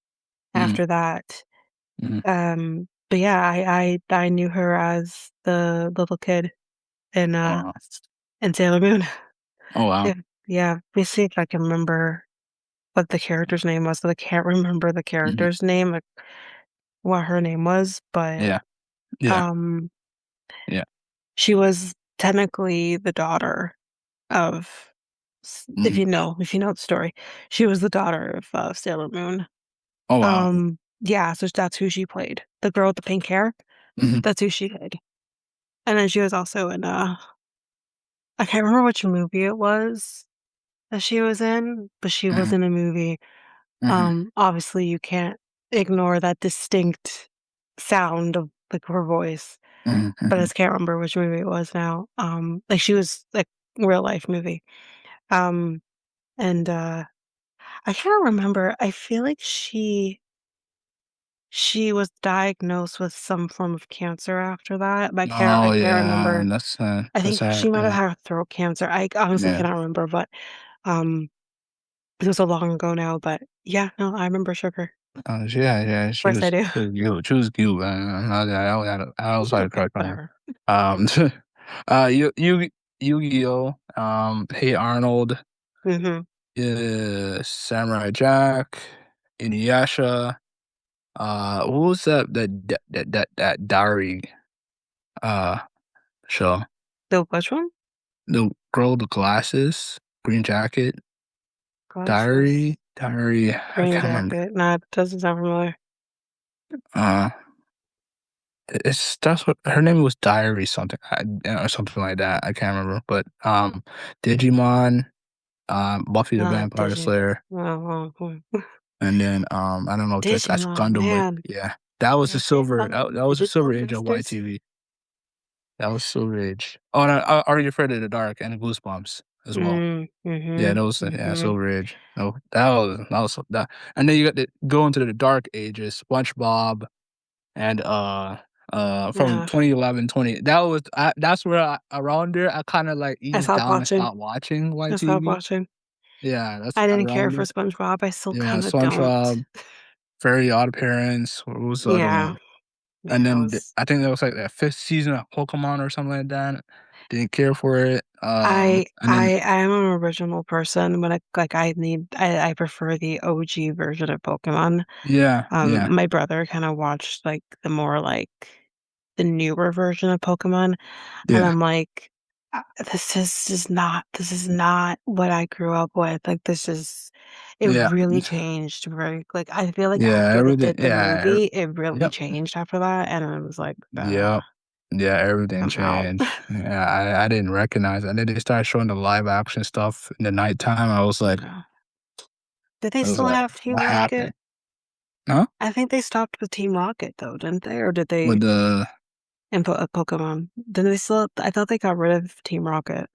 after that. mhm. But yeah, I knew her as the little kid in, Oh wow. in Sailor Moon. Oh wow. Yeah. Yeah. Let me see if I can remember what the character's name was, but I can't remember the Mhm. character's name, like, what her name was, but, Yeah, yeah, um, yeah. she was technically the daughter of Mhm. if you know the story, she was the daughter of, Sailor Moon. Oh wow. Yeah, so that's who she played. The girl with the pink hair, Mhm, that's who she played. And then she was also in, I can't remember which movie it was that she was in, but she was mhm, in a movie. mhm, Obviously, you can't ignore that distinct sound of, like, her voice, mhm, but I mhm. just can't remember which movie it was now. Like, she was, like, real life movie. Um, and, I can't remember. I feel like she was diagnosed with some form of cancer after that, but I Oh can't yeah, remember. I that's think she might have yeah, had throat cancer. I honestly yeah. cannot remember, but, um, it was so long ago now, but yeah, no, I remember Sugar. Yeah, yeah. Of course I do. She was cute. She was cute, man. I also had a Okay, crush on her. whatever. Um, Yu-Gi-Oh, Hey Arnold, Mhm. Samurai Jack, Inuyasha. What was that diary uh show? The which one? The girl with the glasses, green jacket, Glasses. diary. I Green can't remember. jacket. Nah, it doesn't sound familiar. Uh, it's that's what her name was Diary something or something like that. I can't remember, but Digimon, Buffy the Vampire Digimon. Slayer, Oh, oh, oh. and then I don't know if that's Digimon, Gundam, but man. yeah, that was the silver Digimon. that was the silver Digital age of Masters. YTV. That was silver age. Oh, and Are You Afraid of the Dark and Goosebumps as well. Yeah, Mhm, those yeah, mhm. silver age. No, that was that, and then you got to go into the dark ages, SpongeBob and from Yeah, 2011 20 that was that's where around there I kind of like I eased stopped down and watching. stopped watching I stopped YTV. watching. Yeah, that's I didn't care around for there. SpongeBob. I still Yeah, kinda don't. SpongeBob, Very Odd Parents. What was the other Yeah. one? And Yeah, I then was I think that was like that fifth season of Pokemon or something like that. Didn't care for it. And then I am an original person when I prefer the OG version of Pokemon. yeah, yeah, My brother kinda watched, like, the more, like, the newer version of Pokemon, and yeah, I'm like, this is not what I grew up with." Like, it yeah, really changed very like, I feel like yeah. after they Everything. did the Yeah, movie, it really yep. changed after that, and I was like, Yep. Yeah, everything I'm out." changed. Yeah, I didn't recognize it. And then they started showing the live action stuff in the nighttime. Yeah. Did they I was still like, have Team what happened? Rocket? Huh? I think they stopped with Team Rocket though, didn't they? Or did With they the in Pokemon? Didn't they still I thought they got rid of Team Rocket.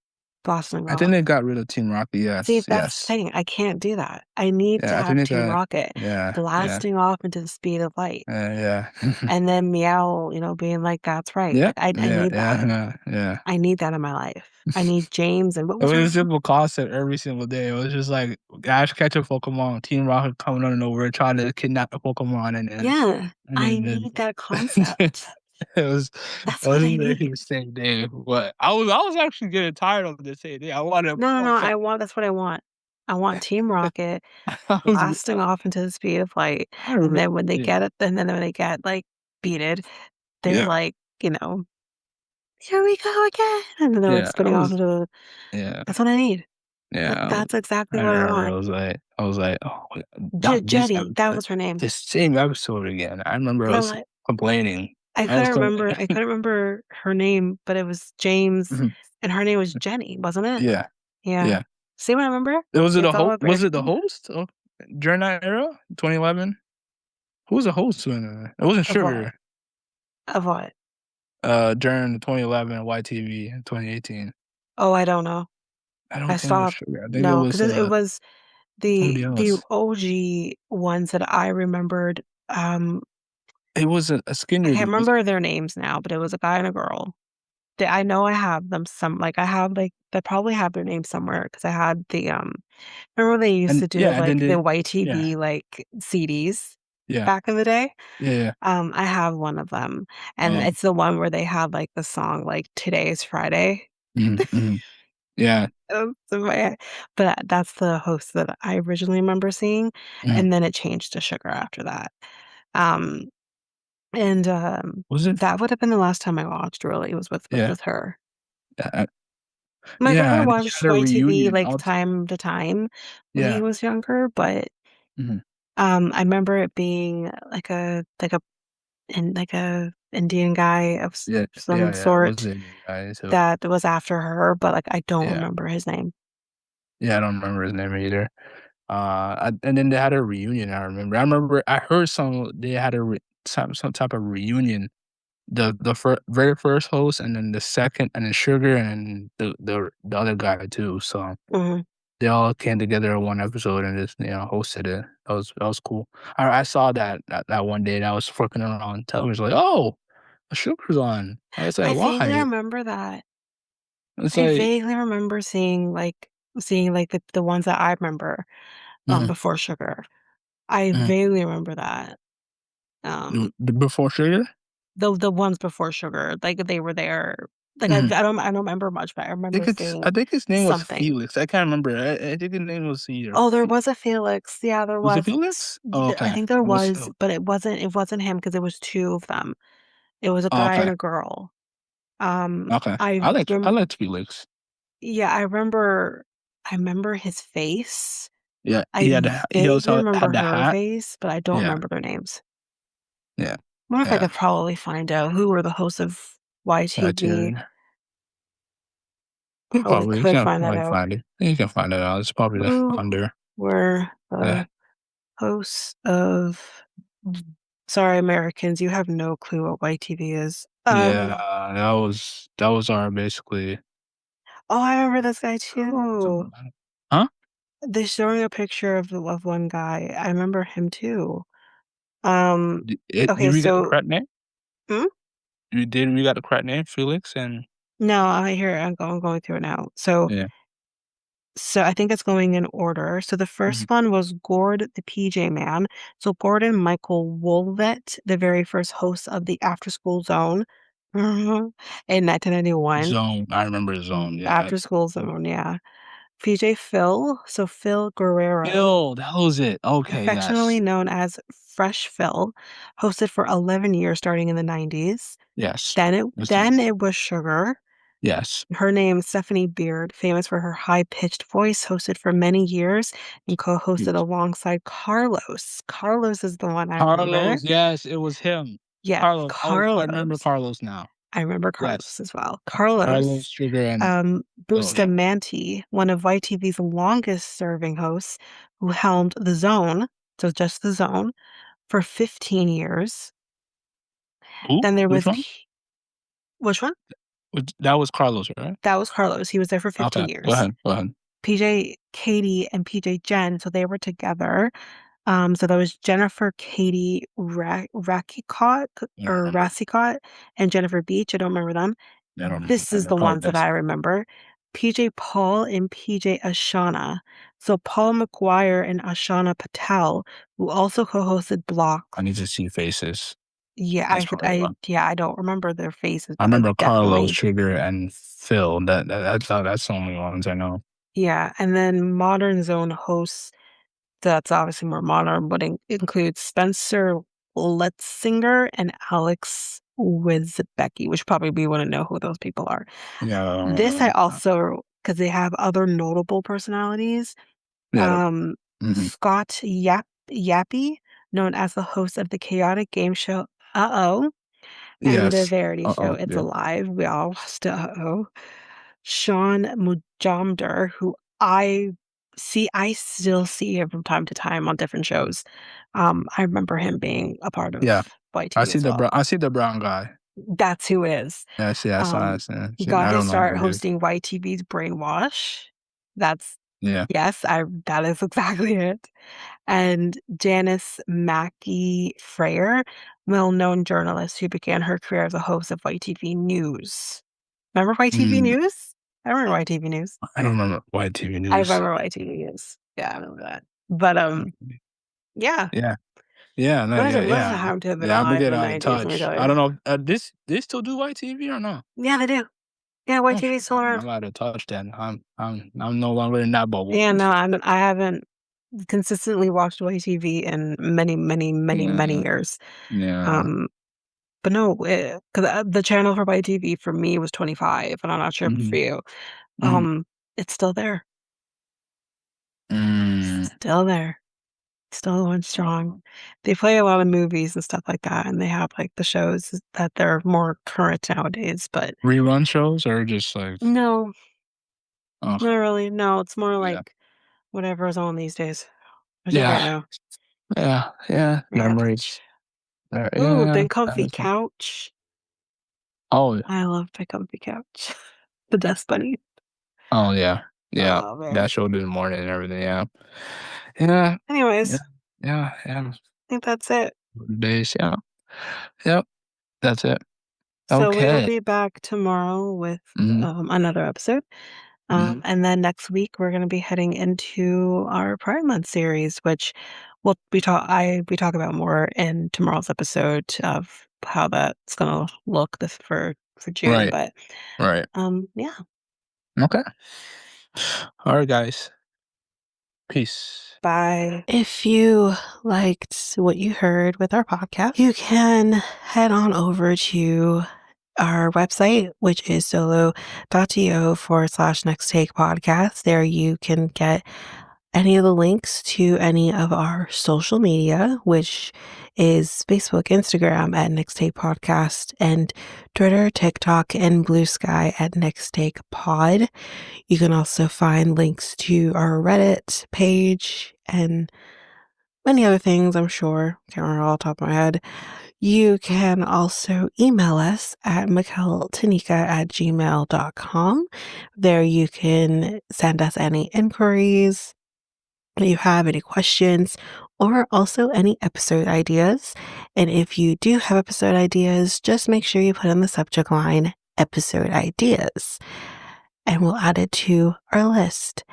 blasting I think off. they got rid of Team Rocket. See, Yes, that's the yes. thing, I can't do that. I need to Yeah, I think have they Team got. Rocket Yeah, yeah, blasting off into the speed of light, yeah, and then Meow, being like, "That's right." yeah, Like, I yeah, need that. yeah, yeah, yeah. I need that in my life. I need James and what It was was her a name? simple concept every single day. It was just like Ash catch a Pokemon, Team Rocket coming out of nowhere trying to kidnap the Pokemon, Yeah, and I then need that concept. it was That's it what was I literally need. the same day. But I was actually getting tired of the same day. I wanted No, no, more no, fun. that's what I want. I want Team Rocket I was blasting off into the speed of light, I and remember, then when they yeah, get it and then when they get, like, beated, they're yeah, like, "Here we go again," and then they're yeah. I spinning off was into the yeah. that's what I need. Yeah, That's exactly I what I remember. want. I was like, oh, not this Jenny, that episode, was her name. this same episode again. I remember I And I'm was like complaining. I I was couldn't remember complaining. I couldn't remember her name, but it was James, Mhm. and her name was Jenny, wasn't it? Yeah, Yeah. yeah. See what I remember? Was it It's a all host? about Was it the brain host during that era, 2011? Who was the host when it wasn't of what? Sugar? Of what? During the 2011 YTV in 2018. Oh, I don't know. I don't I think it was stopped. Sugar. I think it No, was because it was the somebody the else. OG ones that I remembered. It was a I skinnier can't dude. remember their names now, but it was a guy and a girl. I know I have them I have, like they probably have their names somewhere because I had remember they used And to do, yeah, and then like, the yeah, YTV, like, CDs yeah, back in the day? yeah, yeah. I have one of them, and Um, it's the one where they had, like, the song, like, "Today is Friday." mhm, mhm. Yeah. So but that's the host that I originally remember seeing, Mhm. and then it changed to Sugar after that. Um, and, Was it? that would have been the last time I watched, really, was Yeah. with her. Uh, My yeah, brother and they watched had a YTV, reunion like, out time to time when he yeah. was younger, but, Mhm. I remember it being like a Indian guy of Yeah, yeah, some yeah, it was sort the Indian guy, so that was after her, but, like, I don't yeah. remember his name. Yeah, I don't remember his name either. And then they had a reunion, I remember I heard they had some type of reunion. The very first host, and then the second, and then Sugar, and the other guy too, so Mhm. they all came together in one episode and just, hosted it. That was cool. I saw that one day, and I was flipping around on television like, "Oh, Sugar's on." I was like, I vaguely "Why?" remember that. It's I like vaguely remember seeing, like, the ones that I remember, mhm, before Sugar. I mhm. vaguely remember that. The before Sugar? The ones before Sugar, like, they were there. Like, Mhm. I don't remember much, but I remember I seeing think his name was something. Felix, I can't remember. I think his name was either Oh, there was a Felix. Yeah, there was it was. Felix? Oh, I okay. think there It was was, but it wasn't him because it was 2 of them. It was a oh, guy and okay, a girl. okay. I liked Felix. Yeah, I remember his face. Yeah, I he vaguely also remember had the her hat. face, but I don't Yeah, remember their names. yeah, I wonder if I yeah. could probably find out who were the hosts of YTV. Cartoon. Probably Probably, you could can find that probably out. find it. You can find it out. It's probably Who under. were Yeah, the hosts of Sorry, Americans, you have no clue what YTV is. yeah. That was our basically. Oh, I remember this guy too. Huh? They're showing a picture of one guy. I remember him too. Um, Did okay, we get the so correct name? hmm? We got the correct name? Felix and No, I'm going through it now. yeah. So I think it's going in order. So the Mhm. first one was Gord the PJ Man. So Gordon Michael Wolvet, the very first host of the After School Zone in 1991. Zone. I remember Zone. Yeah. After School Zone, yeah. PJ Phil, so Phil Guerrero, Phil, that was it. Okay, affectionately yes. known as Fresh Phil, hosted for 11 years starting in the 90s. Yes. Then it That's it. then it was Sugar. Yes. Her name, Stephanie Beard, famous for her high-pitched voice, hosted for many years and co-hosted alongside Carlos. Carlos is the one I remember. Carlos, yes, it was him. Yes, Carlos. I remember Carlos. Carlos now. I remember Yes. Carlos as well. Carlos, Carlos, Sugar, and oh yeah. Bustamante, one of YTV's longest-serving hosts, who helmed The Zone, so just The Zone, for 15 years. Who? Then there Which was one? which one? That was Carlos, right? That was Carlos. He was there for 15 Okay, go years. ahead. Go ahead. PJ, Katie, and PJ Jen, so they were together. So there was Jennifer Katie Rakicott I don't or remember. Rassicott and Jennifer Beach. I don't remember them. I don't This I is the ones that apologize. I remember. PJ Paul and PJ Ashana. So Paul McGuire and Ashana Patel, who also co-hosted I Block. need to see faces. Yeah, That's probably why. I don't remember their faces, I but remember Carlos, definitely. Trigger, and Phil. That's the only ones I know. Yeah, and then Modern Zone hosts that's obviously more modern, but includes Spencer Letzinger and Alex Wizbecki, which probably we wouldn't know who those people are. Yeah, I don't This I know. also, because they have other notable personalities. Yeah. Mm-hmm. Scott Yappy, known as the host of the chaotic game show Uh-Oh, and the Yes. Verity show Uh-oh. It's Yeah. Alive. We all watched Uh-Oh. Sean Mujamdar, who I still see him from time to time on different shows. I remember him being a part of Yeah. YTV as well. I see the brown guy. That's who it is. Yeah, I see. I saw. Um, I see. I he see. got I his don't know start who it is. hosting YTV's Brainwash. That's Yeah. yes, I that is exactly it. And Janice Mackey Freyer, well-known journalist who began her career as a host of YTV News. Remember YTV Mm, News? I remember YTV News. I don't remember white TV I news. remember YTV News. Yeah, I remember that. But, yeah. Yeah. Yeah. No. What Yeah. a what a Yeah. time to have been Yeah. I've been alive in the getting out of 90s, let me touch. tell I you. don't know. This they still do white TV or no? Yeah, they do. Yeah, Oh YTV's shit. still around. I'm out of touch. Then I'm no longer in that bubble. Yeah, no, I haven't consistently watched YTV in many, many, many, many Yeah. years. Yeah. Um, but no, 'cause, the channel for YTV for me was 25, and I'm not sure for Mm-hmm. you. Mm-hmm. It's still there. Mm. Still there. Still going strong. They play a lot of movies and stuff like that, and they have, like, the shows that they're more current nowadays, but Rerun shows or just like no, oh not really, no, it's more yeah. like whatever is on these days, which I don't Yeah. know. Yeah. Yeah. Yeah. Memories. Ooh, Yeah. Big Comfy Couch. Oh. I love Big Comfy Couch. The Dust Bunny. Oh yeah. Yeah. Oh, man. That show in the morning and everything. Yeah. Yeah. Yeah. Anyways, Yeah. Yeah. I think that's it. Days. Yeah. Yep. That's it. So we will Okay. be back tomorrow with, Mhm. another episode. Mhm. And then next week we're gonna be heading into our Pride Month series, which we talk about more in tomorrow's episode of how that's gonna look for June. Right. But Right. yeah. Okay. All right, guys. Peace. Bye. If you liked what you heard with our podcast, you can head on over to our website, which is solo.to/next take podcast. There you can get any of the links to any of our social media, which is Facebook, Instagram at Next Take Podcast, and Twitter, TikTok, and Blue Sky at Next Take Pod. You can also find links to our Reddit page and many other things, I'm sure. Can't remember all the top of my head. You can also email us at mikeltanyka@gmail.com. There you can send us any inquiries, if you have any questions, or also any episode ideas. And if you do have episode ideas, just make sure you put in the subject line episode ideas, and we'll add it to our list.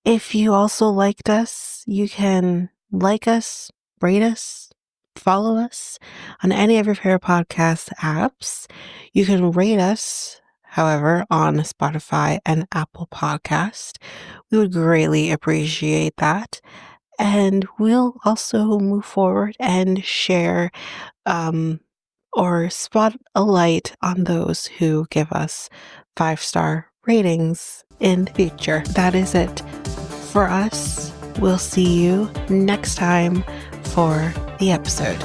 If you also liked us, you can like us, rate us, follow us on any of your favorite podcast apps. You can rate us, however, on Spotify and Apple Podcast. We would greatly appreciate that. And we'll also move forward and share or spot a light on those who give us 5-star ratings in the future. That is it for us. We'll see you next time for the episode.